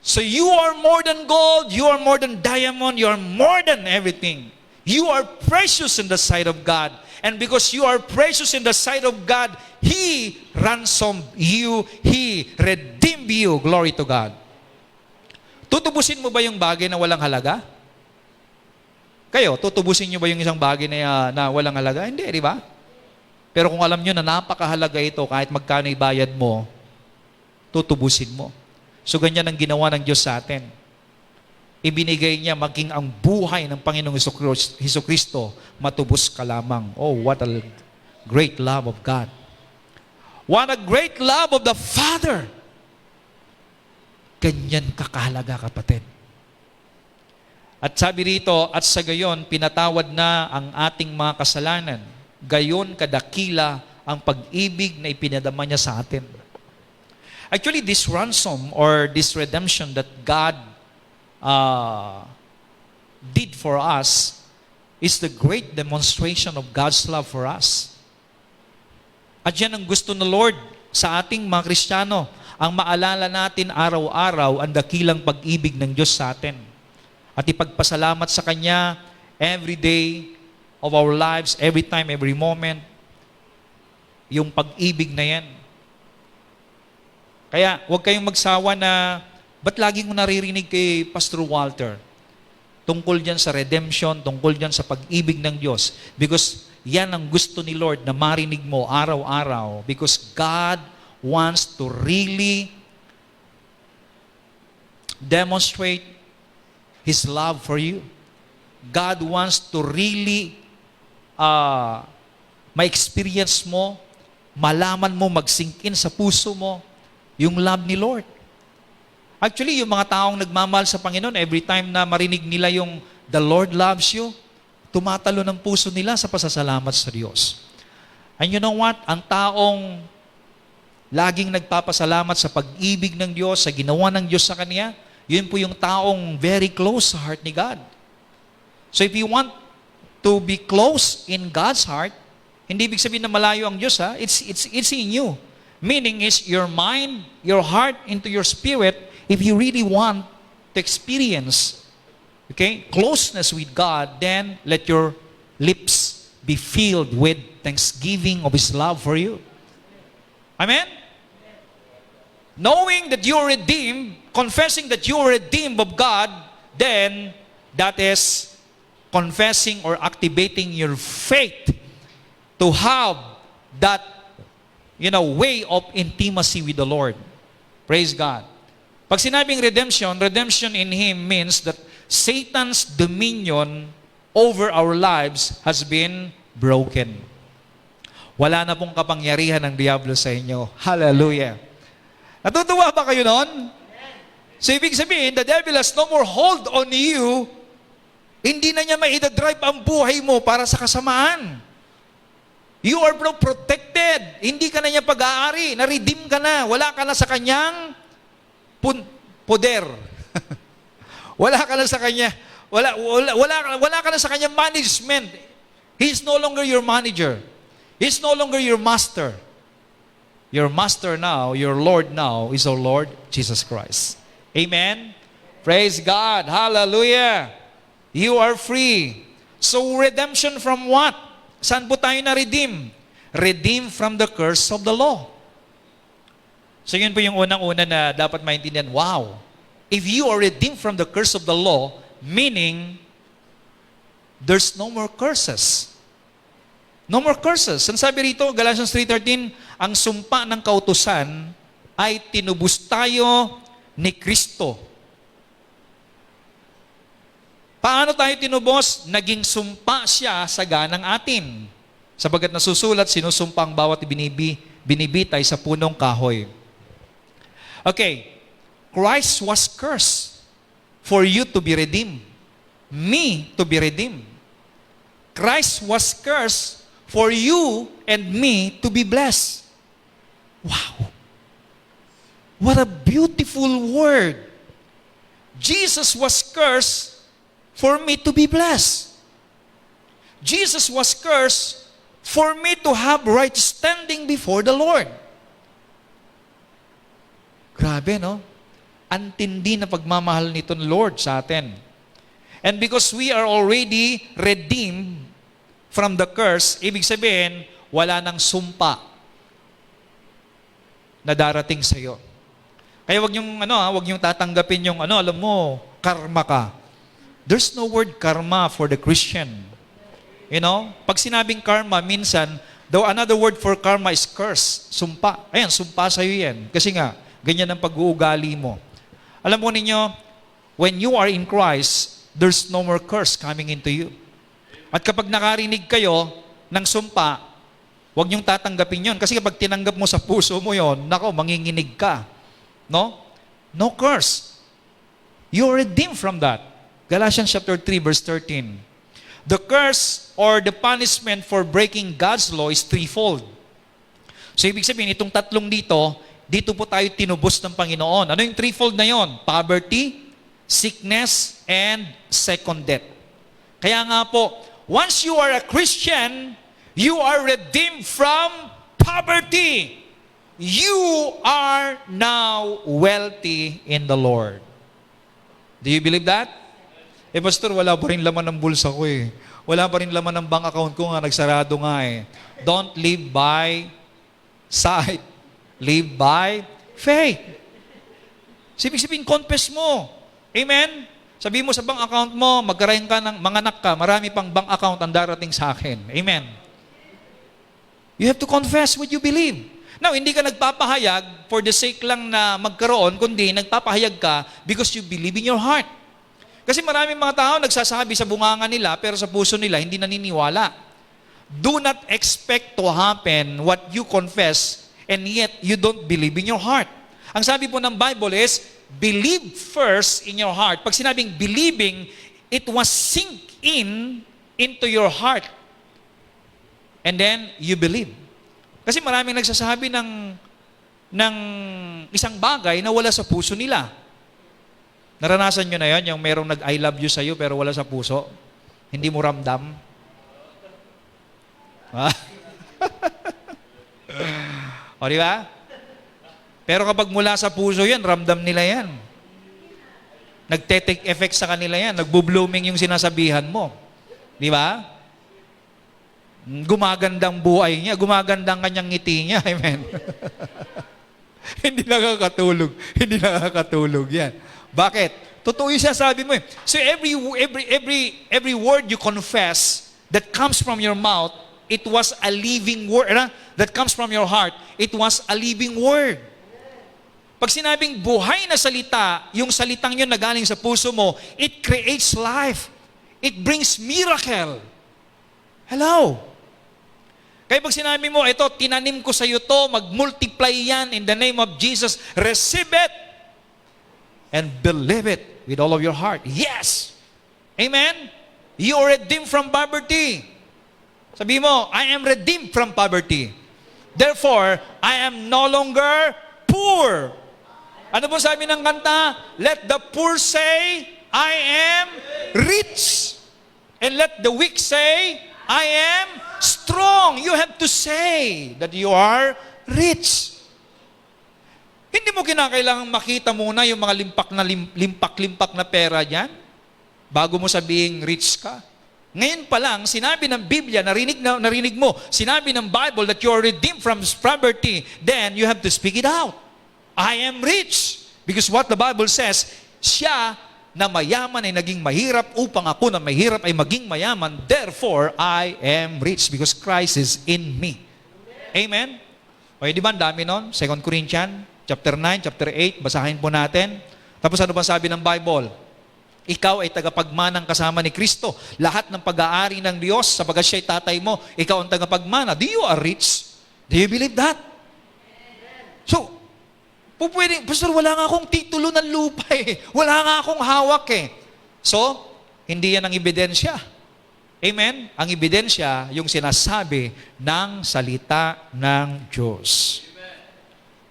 So you are more than gold, you are more than diamond, you are more than everything. You are precious in the sight of God. And because you are precious in the sight of God, He ransomed you, He redeemed you. Glory to God. Tutubusin mo ba yung bagay na walang halaga? Kayo, tutubusin nyo ba yung isang bagay na walang halaga? Hindi, di ba? Pero kung alam nyo na napakahalaga ito, kahit magkano ibayad mo, tutubusin mo. So ganyan ang ginawa ng Diyos sa atin. Ibinigay niya maging ang buhay ng Panginoong Hesukristo, matubos ka lamang. Oh, what a great love of God. What a great love of the Father. Ganyan kakahalaga, kapatid. At sabi rito, at sa gayon, pinatawad na ang ating mga kasalanan. Gayon kadakila ang pag-ibig na ipinadama niya sa atin. Actually, this ransom or this redemption that God did for us is the great demonstration of God's love for us. At yan ang gusto ng Lord sa ating mga Kristiyano, ang maalala natin araw-araw ang dakilang pag-ibig ng Diyos sa atin. At ipagpasalamat sa Kanya every day of our lives, every time, every moment, yung pag-ibig na yan. Kaya huwag kayong magsawa na, ba't laging mo naririnig kay Pastor Walter? Tungkol dyan sa redemption, tungkol dyan sa pag-ibig ng Diyos. Because yan ang gusto ni Lord na marinig mo araw-araw. Because God wants to really demonstrate His love for you. God wants to really ma-experience mo, malaman mo, mag-sink in sa puso mo, yung love ni Lord. Actually, yung mga taong nagmamahal sa Panginoon, every time na marinig nila yung the Lord loves you, tumatalo ng puso nila sa pasasalamat sa Diyos. And you know what? Ang taong laging nagpapasalamat sa pag-ibig ng Diyos, sa ginawa ng Diyos sa kanya, yun po yung taong very close sa heart ni God. So if you want to be close in God's heart, hindi ibig sabihin na malayo ang Diyos, ha? It's in you. Meaning is your mind, your heart, into your spirit, if you really want to experience, okay, closeness with God, then let your lips be filled with thanksgiving of His love for you. Amen? Knowing that you are redeemed, confessing that you are redeemed of God, then that is confessing or activating your faith to have that, way of intimacy with the Lord. Praise God. Pag sinabing redemption, redemption in Him means that Satan's dominion over our lives has been broken. Wala na pong kapangyarihan ng Diablo sa inyo. Hallelujah. Natutuwa ba kayo noon? So ibig sabihin, the devil has no more hold on you. Hindi na niya maida-drive ang buhay mo para sa kasamaan. You are protected. Hindi ka na niya pag-aari. Na-redeem ka na. Wala ka na sa kanyang poder. Wala ka na sa kanya. Wala ka na sa kanyang management. He is no longer your manager. He is no longer your master. Your master now, your Lord now, is our Lord Jesus Christ. Amen? Praise God. Hallelujah. You are free. So redemption from what? Saan po tayo na-redeem? Redeem from the curse of the law. So yun po yung unang-una na dapat maintindihan. Wow! If you are redeemed from the curse of the law, meaning there's no more curses. No more curses. Ang sabi rito, Galatians 3:13, ang sumpa ng kautusan ay tinubos tayo ni Kristo. Paano tayo tinubos? Naging sumpa siya sa ganang atin. Sabagat nasusulat, sinusumpa ang bawat binibitay sa punong kahoy. Okay, Christ was cursed for you to be redeemed. Me to be redeemed. Christ was cursed for you and me to be blessed. Wow! What a beautiful word. Jesus was cursed for me to be blessed. Jesus was cursed for me to have right standing before the Lord. Grabe, no? Antindi na pagmamahal nito ng Lord sa atin. And because we are already redeemed from the curse, ibig sabihin, wala nang sumpa na darating sa iyo. Kaya wag niyong tatanggapin yung alam mo, karma ka. There's no word karma for the Christian. Pag sinabing karma, minsan, another word for karma is curse, sumpa. Ayan, sumpa sa'yo yan. Kasi nga, ganyan ang pag-uugali mo. Alam mo ninyo, when you are in Christ, there's no more curse coming into you. At kapag nakarinig kayo ng sumpa, huwag niyong tatanggapin yon. Kasi kapag tinanggap mo sa puso mo yon, nako, manginginig ka. No? No curse. You're redeemed from that. Galatians chapter 3, verse 13. The curse or the punishment for breaking God's law is threefold. So, ibig sabihin, itong tatlong dito po tayo tinubos ng Panginoon. Ano yung threefold na yon? Poverty, sickness, and second death. Kaya nga po, once you are a Christian, you are redeemed from poverty. You are now wealthy in the Lord. Do you believe that? Pastor, wala pa rin laman ng bulsa ko eh. Wala pa rin laman ng bank account ko nga, nagsarado nga eh. Don't live by sight. Live by faith. Sabihin, confess mo. Amen? Sabi mo sa bank account mo, magkarayan ka ng mga anak ka, marami pang bank account ang darating sa akin. Amen? You have to confess what you believe. Now, hindi ka nagpapahayag for the sake lang na magkaroon, kundi nagpapahayag ka because you believe in your heart. Kasi maraming mga tao nagsasabi sa bunganga nila, pero sa puso nila, hindi naniniwala. Do not expect to happen what you confess, and yet you don't believe in your heart. Ang sabi po ng Bible is, believe first in your heart. Pag sinabing believing, it was sink into your heart. And then, you believe. Kasi maraming nagsasabi ng isang bagay na wala sa puso nila. Naranasan nyo na yon, yung merong nag-I love you sa'yo pero wala sa puso? Hindi mo ramdam? O, di ba? Pero kapag mula sa puso yan, ramdam nila yan. Nagte-take effect sa kanila yan. Nagbo-blooming yung sinasabihan mo. Di ba? Gumagandang buhay niya. Gumagandang kanyang ngiti niya. Amen. Hindi nakakatulog. Hindi nakakatulog yan. Bakit? Totoo yung sinasabi mo eh. So every word you confess that comes from your mouth, it was a living word. That comes from your heart, it was a living word. Pag sinabing buhay na salita, yung salitang yun na galing sa puso mo, it creates life. It brings miracle. Hello? Kaya pag sinabi mo, ito, tinanim ko sa iyo to, mag-multiply yan in the name of Jesus, receive it and believe it with all of your heart. Yes! Amen? You are redeemed from poverty. Sabi mo, I am redeemed from poverty. Therefore, I am no longer poor. Ano po sabi ng kanta? Let the poor say, I am rich. And let the weak say, I am strong. You have to say that you are rich. Hindi mo kinakailangang makita muna yung mga limpak-limpak na pera dyan bago mo sabihing rich ka. Ngayon pa lang, sinabi ng Biblia, narinig mo, sinabi ng Bible that you are redeemed from poverty, then you have to speak it out. I am rich. Because what the Bible says, siya na mayaman ay naging mahirap upang ako na mahirap ay maging mayaman. Therefore, I am rich because Christ is in me. Amen? O, di ba ang dami nun? 2 Corinthians, chapter 9, chapter 8, basahin po natin. Tapos ano ba sabi ng Bible? Ikaw ay tagapagmanang kasama ni Kristo. Lahat ng pag-aari ng Diyos, sapagat siya'y tatay mo, ikaw ang tagapagmana. Do you are rich? Do you believe that? So, pwedeng, Pastor, wala nga akong titulo ng lupa eh. Wala nga akong hawak eh. So, hindi yan ang ebidensya. Amen? Ang ebidensya, yung sinasabi ng salita ng Diyos.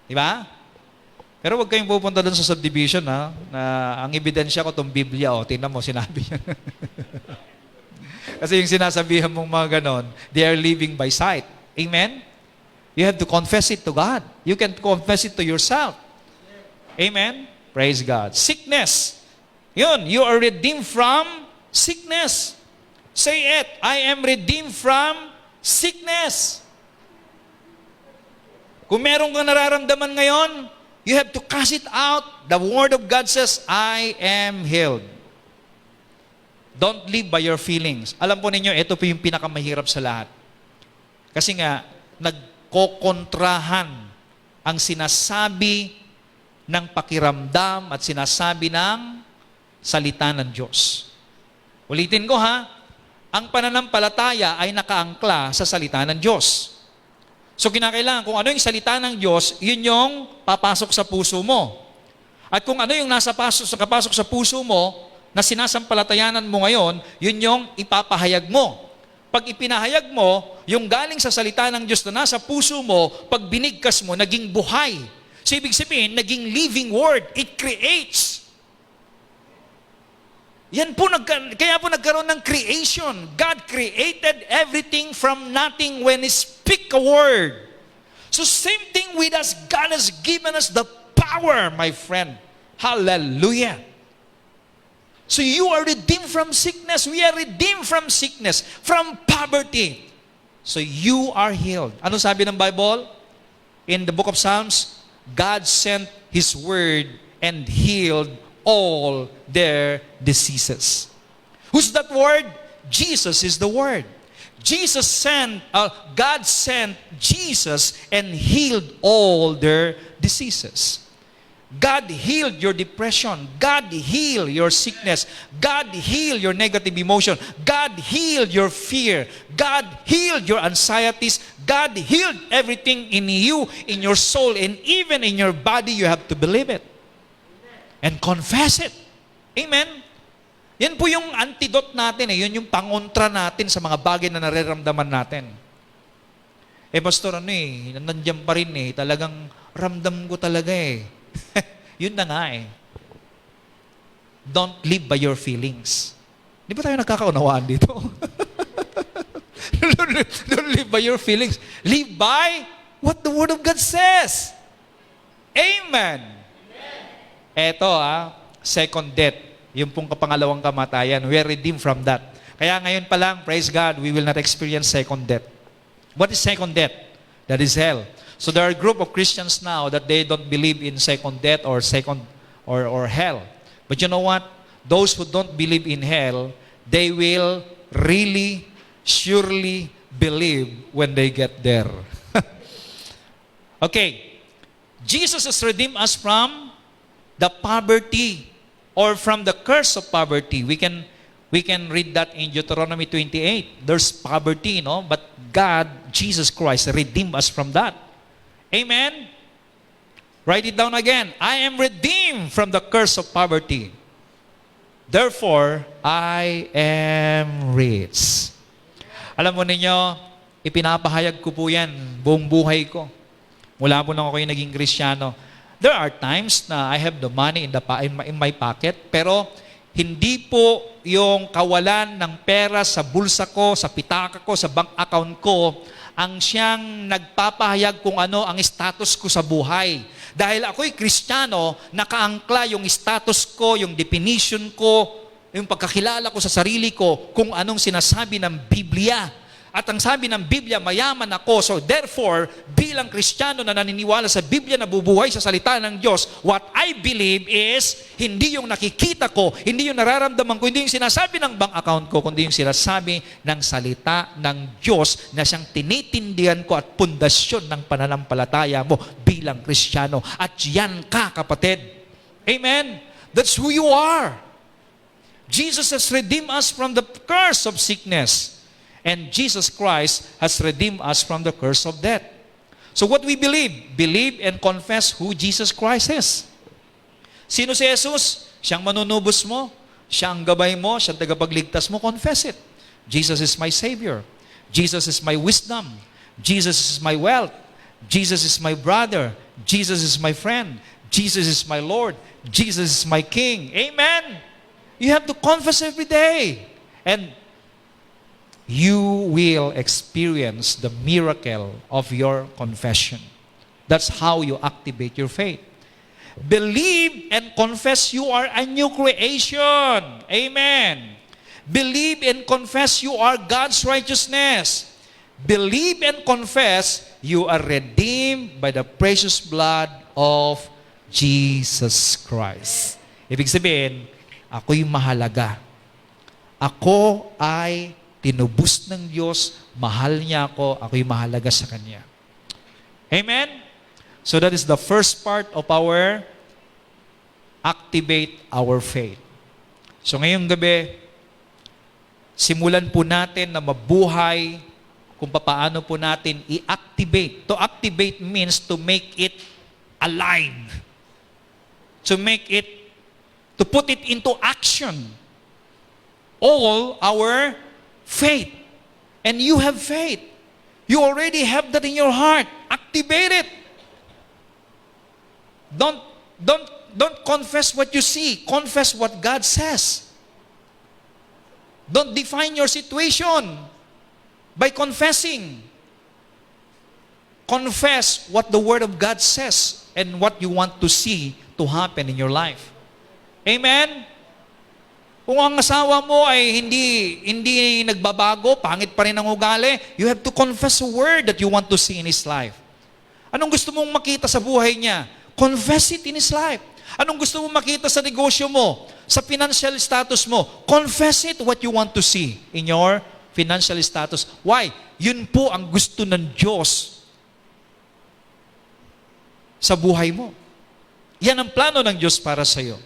Diba? Pero huwag kayong pupunta doon sa subdivision na ang ebidensya ko itong Biblia, tingnan mo, sinabi yan. Kasi yung sinasabihan mong mga ganon, they are living by sight. Amen? You have to confess it to God. You can confess it to yourself. Amen? Praise God. Sickness. Yun, you are redeemed from sickness. Say it, I am redeemed from sickness. Kung meron kang nararamdaman ngayon, You have to cast it out. The Word of God says, I am healed. Don't live by your feelings. Alam po ninyo, ito po yung pinakamahirap sa lahat. Kasi nga, nagkokontrahan ang sinasabi ng pakiramdam at sinasabi ng salita ng Diyos. Ulitin ko ha, ang pananampalataya ay nakaangkla sa salita ng Diyos. So kinakailangan, kung ano yung salita ng Diyos, yun yung papasok sa puso mo. At kung ano yung kapasok sa puso mo, na sinasampalatayanan mo ngayon, yun yung ipapahayag mo. Pag ipinahayag mo, yung galing sa salita ng Diyos na nasa puso mo, pag binigkas mo, naging buhay. So ibig sabihin, naging living word. It creates. Yan po, kaya po nagkaroon ng creation. God created everything from nothing when He speak a word. So same thing with us. God has given us the power, my friend. Hallelujah. So you are redeemed from sickness. We are redeemed from sickness, from poverty. So you are healed. Ano sabi ng Bible? In the book of Psalms, God sent His word and healed all their diseases. Who's that word? Jesus is the word. God sent Jesus and healed all their diseases. God healed your depression. God healed your sickness. God healed your negative emotion. God healed your fear. God healed your anxieties. God healed everything in you, in your soul, and even in your body. You have to believe it and confess it. Amen? Yan po yung antidote natin. Yun yung pangontra natin sa mga bagay na nararamdaman natin. Pastor, nandiyan pa rin talagang ramdam ko talaga Yun na nga Don't live by your feelings. Di ba tayo nagkakaunawaan dito? Don't live by your feelings. Live by what the Word of God says. Amen. Eto second death. Yung pong kapangalawang kamatayan. We are redeemed from that. Kaya ngayon pa lang, praise God, we will not experience second death. What is second death? That is hell. So there are a group of Christians now that they don't believe in second death or hell. But you know what? Those who don't believe in hell, they will really, surely believe when they get there. Okay. Jesus has redeemed us from the poverty or from the curse of poverty. We can read that in Deuteronomy 28. There's poverty, but God, Jesus Christ, redeemed us from that. Amen? Write it down again. I am redeemed from the curse of poverty. Therefore, I am rich. Alam mo ninyo, ipinapahayag ko po yan buong buhay ko. Mula po nang ako yung naging Kristiyano. There are times na I have the money in my pocket, pero hindi po yung kawalan ng pera sa bulsa ko, sa pitaka ko, sa bank account ko, ang siyang nagpapahayag kung ano ang status ko sa buhay. Dahil ako'y Kristiyano, nakaangkla yung status ko, yung definition ko, yung pagkakilala ko sa sarili ko, kung anong sinasabi ng Biblia. At ang sabi ng Biblia, mayaman ako. So therefore, bilang Kristiyano na naniniwala sa Biblia na bubuhay sa salita ng Diyos, what I believe is, hindi yung nakikita ko, hindi yung nararamdaman ko, hindi yung sinasabi ng bank account ko, kundi yung sinasabi ng salita ng Diyos na siyang tinitindihan ko at pundasyon ng pananampalataya mo bilang Kristiyano. At yan ka, kapatid. Amen? That's who you are. Jesus has redeemed us from the curse of sickness. And Jesus Christ has redeemed us from the curse of death. So what we believe? Believe and confess who Jesus Christ is. Sino si Jesus? Siyang manunubos mo, siyang gabay mo, siyang tagapagligtas mo, confess it. Jesus is my Savior. Jesus is my wisdom. Jesus is my wealth. Jesus is my brother. Jesus is my friend. Jesus is my Lord. Jesus is my King. Amen? You have to confess every day. And you will experience the miracle of your confession. That's how you activate your faith. Believe and confess you are a new creation. Amen. Believe and confess you are God's righteousness. Believe and confess you are redeemed by the precious blood of Jesus Christ. Ibig sabihin, ako'y mahalaga. Ako ay tinubos ng Diyos, mahal niya ako, ako'y mahalaga sa Kanya. Amen? So that is the first part of our activate our faith. So ngayong gabi, simulan po natin na mabuhay kung paano po natin i-activate. To activate means to make it alive. To make it, to put it into action. All our faith. And you have faith. You already have that in your heart. Activate it. Don't confess what you see. Confess what God says. Don't define your situation by confessing. Confess what the Word of God says and what you want to see to happen in your life. Amen? Kung ang asawa mo ay hindi nagbabago, pangit pa rin ang ugali, you have to confess a word that you want to see in his life. Anong gusto mong makita sa buhay niya? Confess it in his life. Anong gusto mong makita sa negosyo mo? Sa financial status mo? Confess it what you want to see in your financial status. Why? Yun po ang gusto ng Diyos sa buhay mo. Yan ang plano ng Diyos para sa iyo.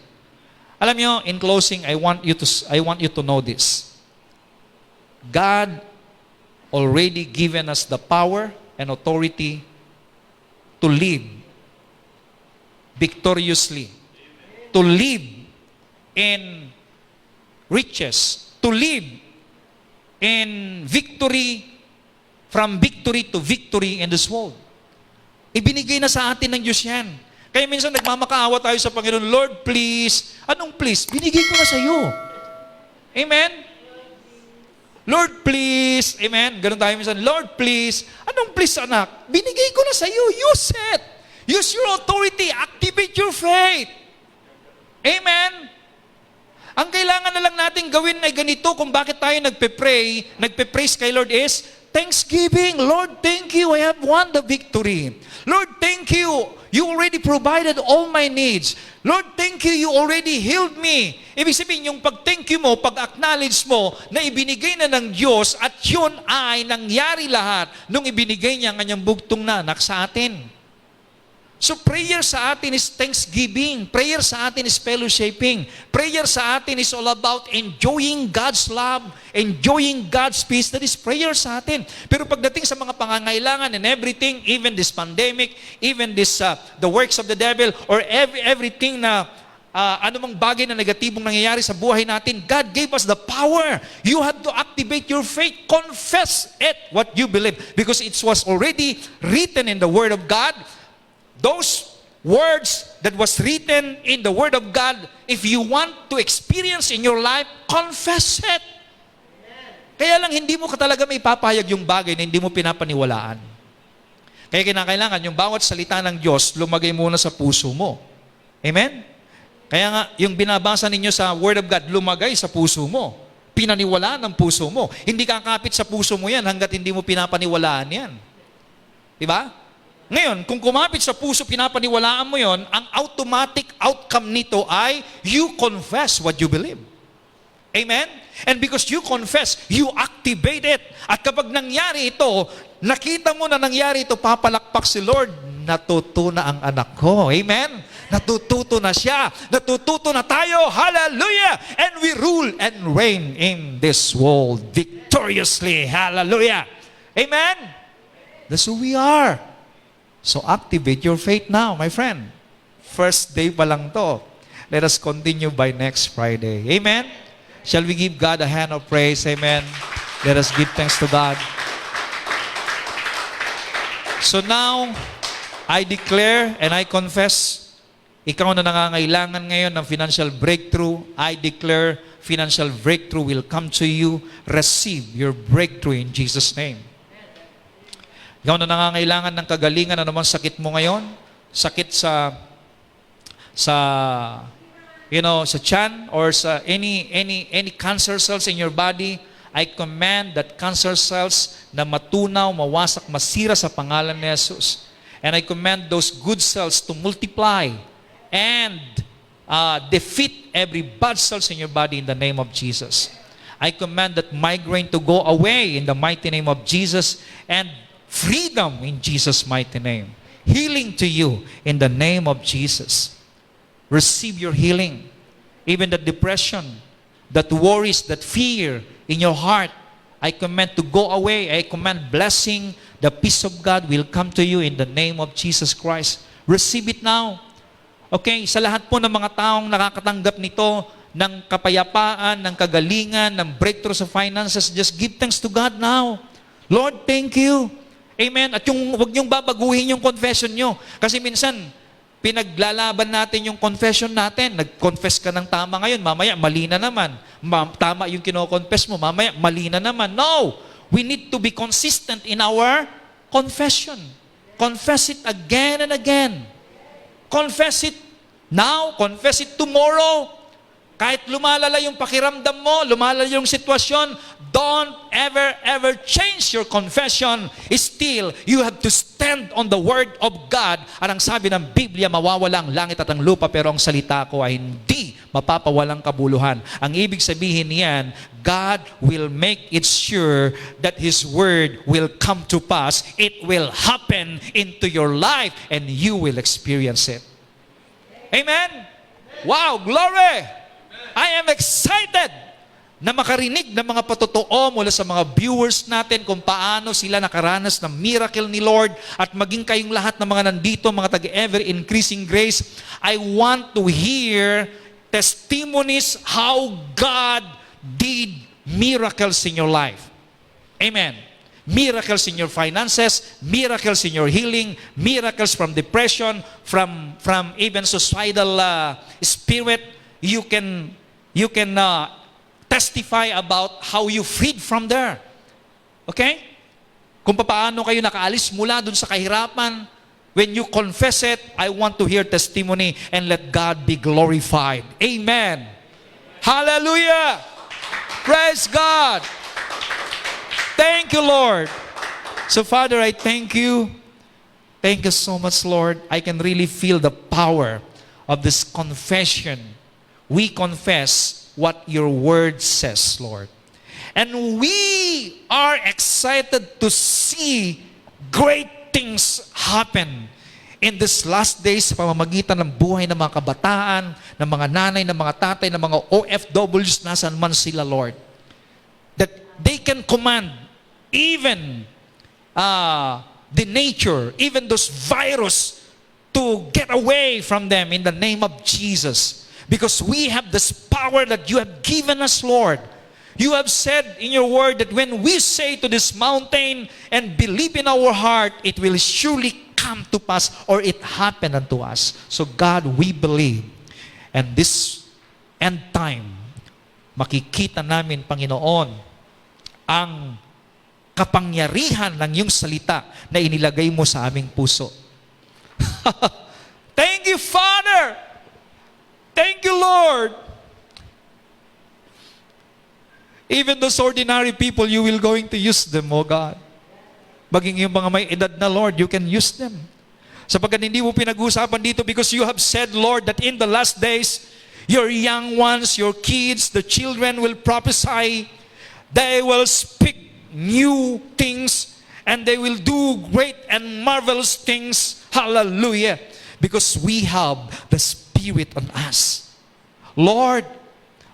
Alam niyo, in closing, I want you to know this. God already given us the power and authority to live victoriously, to live in riches, to live in victory, from victory to victory in this world. Ibinigay na sa atin ng Diyos yan. Kaya minsan nagmamakaawa tayo sa Panginoon, Lord, please. Anong please? Binigay ko na sa iyo. Amen? Lord, please. Amen? Ganun tayo minsan, Lord, please. Anong please, anak? Binigay ko na sa iyo. Use it. Use your authority. Activate your faith. Amen? Ang kailangan na lang natin gawin ay ganito kung bakit tayo nagpe-praise kay Lord is thanksgiving. Lord, thank you. I have won the victory. Lord, thank you. You already provided all my needs. Lord, thank you. You already healed me. Ibig sabihin, yung pag-thank you mo, pag-acknowledge mo na ibinigay na ng Diyos at yun ay nangyari lahat nung ibinigay niya ang kanyang bugtong na anak sa atin. So prayer sa atin is thanksgiving. Prayer sa atin is fellowshipping. Prayer sa atin is all about enjoying God's love, enjoying God's peace. That is prayer sa atin. Pero pagdating sa mga pangangailangan and everything, even this pandemic, even this the works of the devil, or everything na anumang bagay na negatibong nangyayari sa buhay natin, God gave us the power. You have to activate your faith. Confess it, what you believe. Because it was already written in the Word of God. Those words that was written in the Word of God, if you want to experience in your life, confess it. Kaya lang hindi mo talaga may papayag yung bagay na hindi mo pinapaniwalaan. Kaya kinakailangan yung bawat salita ng Diyos, lumagay muna sa puso mo. Amen? Kaya nga, yung binabasa ninyo sa Word of God, lumagay sa puso mo. Pinaniwalaan ng puso mo. Hindi kakapit sa puso mo yan hanggat hindi mo pinapaniwalaan yan. Diba? Ngayon, kung kumapit sa puso, pinapaniwalaan mo yon, ang automatic outcome nito ay you confess what you believe. Amen? And because you confess, you activate it. At kapag nangyari ito, nakita mo na nangyari ito, papalakpak si Lord, natuto na ang anak ko. Amen? Natututo na siya. Natututo na tayo. Hallelujah! And we rule and reign in this world victoriously. Hallelujah! Amen? That's who we are. So activate your faith now, my friend. First day pa lang to. Let us continue by next Friday. Amen? Shall we give God a hand of praise? Amen? Let us give thanks to God. So now, I declare and I confess, ikaw na nangangailangan ngayon ng financial breakthrough, I declare financial breakthrough will come to you. Receive your breakthrough in Jesus' name. Ikaw na nangangailangan ng kagalingan, ano man sakit mo ngayon, sakit sa tiyan or sa any cancer cells in your body, I command that cancer cells na matunaw, mawasak, masira sa pangalan ni Jesus. And I command those good cells to multiply and defeat every bad cells in your body in the name of Jesus. I command that migraine to go away in the mighty name of Jesus, and freedom in Jesus' mighty name. Healing to you in the name of Jesus. Receive your healing. Even the depression, that worries, that fear in your heart, I command to go away. I command blessing. The peace of God will come to you in the name of Jesus Christ. Receive it now. Okay, sa lahat po ng mga taong nakakatanggap nito, ng kapayapaan, ng kagalingan, ng breakthrough sa finances, just give thanks to God now. Lord, thank you. Amen. At huwag niyong babaguhin yung confession niyo. Kasi minsan, pinaglalaban natin yung confession natin. Nag-confess ka ng tama ngayon, mamaya mali na naman. Tama yung kino-confess mo, mamaya mali na naman. No! We need to be consistent in our confession. Confess it again and again. Confess it now, confess it tomorrow. Kahit lumalala yung pakiramdam mo, lumalala yung sitwasyon, don't ever change your confession. Still, you have to stand on the Word of God. At ang sabi ng Biblia, mawawala ang langit at ang lupa, pero ang salita ko ay hindi mapapawalang kabuluhan. Ang ibig sabihin niyan, God will make it sure that His Word will come to pass. It will happen into your life, and you will experience it. Amen? Wow, glory! I am excited na makarinig ng mga patotoo mula sa mga viewers natin kung paano sila nakaranas ng miracle ni Lord, at maging kayong lahat ng mga nandito, mga taga-ever-increasing grace. I want to hear testimonies how God did miracles in your life. Amen. Miracles in your finances, miracles in your healing, miracles from depression, from even suicidal spirit. You can testify about how you freed from there. Okay? Kung paano kayo nakaalis mula dun sa kahirapan. When you confess it, I want to hear testimony, and let God be glorified. Amen. Hallelujah. Praise God. Thank you, Lord. So, Father, I thank you. Thank you so much, Lord. I can really feel the power of this confession. We confess what your word says, Lord. And we are excited to see great things happen in this last days sa pamamagitan ng buhay ng mga kabataan, ng mga nanay, ng mga tatay, ng mga OFWs, nasan man sila, Lord. That they can command even the nature, even those virus, to get away from them in the name of Jesus. Because we have this power that you have given us, Lord. You have said in your word that when we say to this mountain and believe in our heart, it will surely come to pass, or it happened unto us. So God, we believe. And this end time, makikita namin, Panginoon, ang kapangyarihan ng iyong salita na inilagay mo sa aming puso. Thank you, Father! Thank you, Lord. Even those ordinary people, you will going to use them, oh God. Maging yung mga may edad na, Lord, you can use them. Sapagkat hindi mo pinag-uusapan dito, because you have said, Lord, that in the last days, your young ones, your kids, the children will prophesy. They will speak new things, and they will do great and marvelous things. Hallelujah. Because we have the Spirit on us. Lord,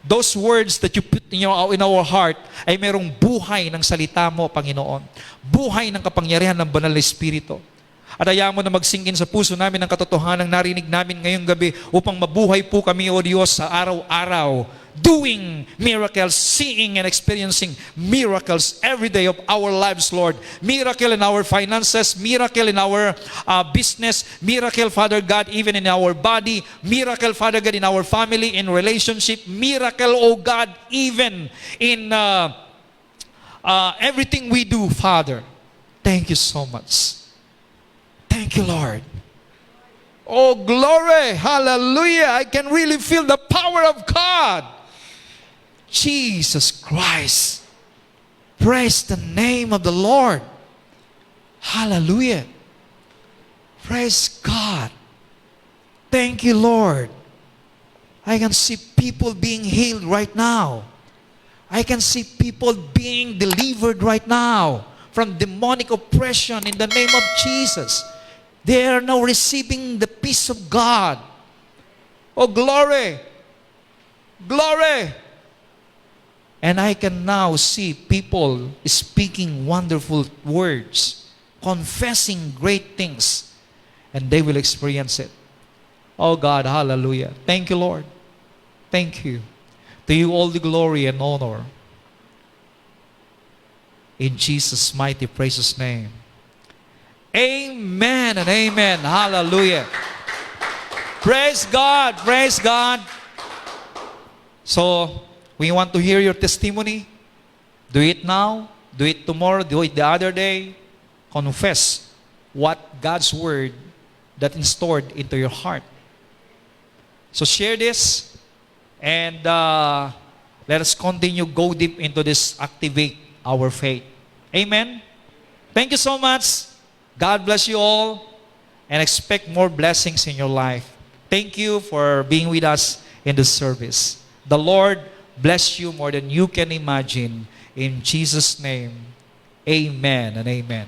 those words that you put in our heart ay merong buhay ng salita mo, Panginoon. Buhay ng kapangyarihan ng banal na Espiritu. At hayaan mo na mag-sink in sa puso namin ang katotohanan narinig namin ngayong gabi, upang mabuhay po kami, O Diyos, sa araw-araw, doing miracles, seeing and experiencing miracles every day of our lives, Lord. Miracle in our finances, miracle in our business, miracle, Father God, even in our body, miracle, Father God, in our family, in relationship, miracle, O God, even in everything we do, Father. Thank you so much. Thank you, Lord. Oh, glory. Hallelujah. I can really feel the power of God. Jesus Christ. Praise the name of the Lord. Hallelujah. Praise God. Thank you, Lord. I can see people being healed right now. I can see people being delivered right now from demonic oppression in the name of Jesus. They are now receiving the peace of God. Oh, glory! Glory! And I can now see people speaking wonderful words, confessing great things, and they will experience it. Oh God, hallelujah. Thank you, Lord. Thank you. To you all the glory and honor. In Jesus' mighty precious name. Amen and amen. Hallelujah. Praise God. Praise God. So, we want to hear your testimony. Do it now. Do it tomorrow. Do it the other day. Confess what God's word that installed into your heart. So share this and let us continue go deep into this, activate our faith. Amen. Thank you so much. God bless you all and expect more blessings in your life. Thank you for being with us in this service. The Lord bless you more than you can imagine. In Jesus' name, amen and amen.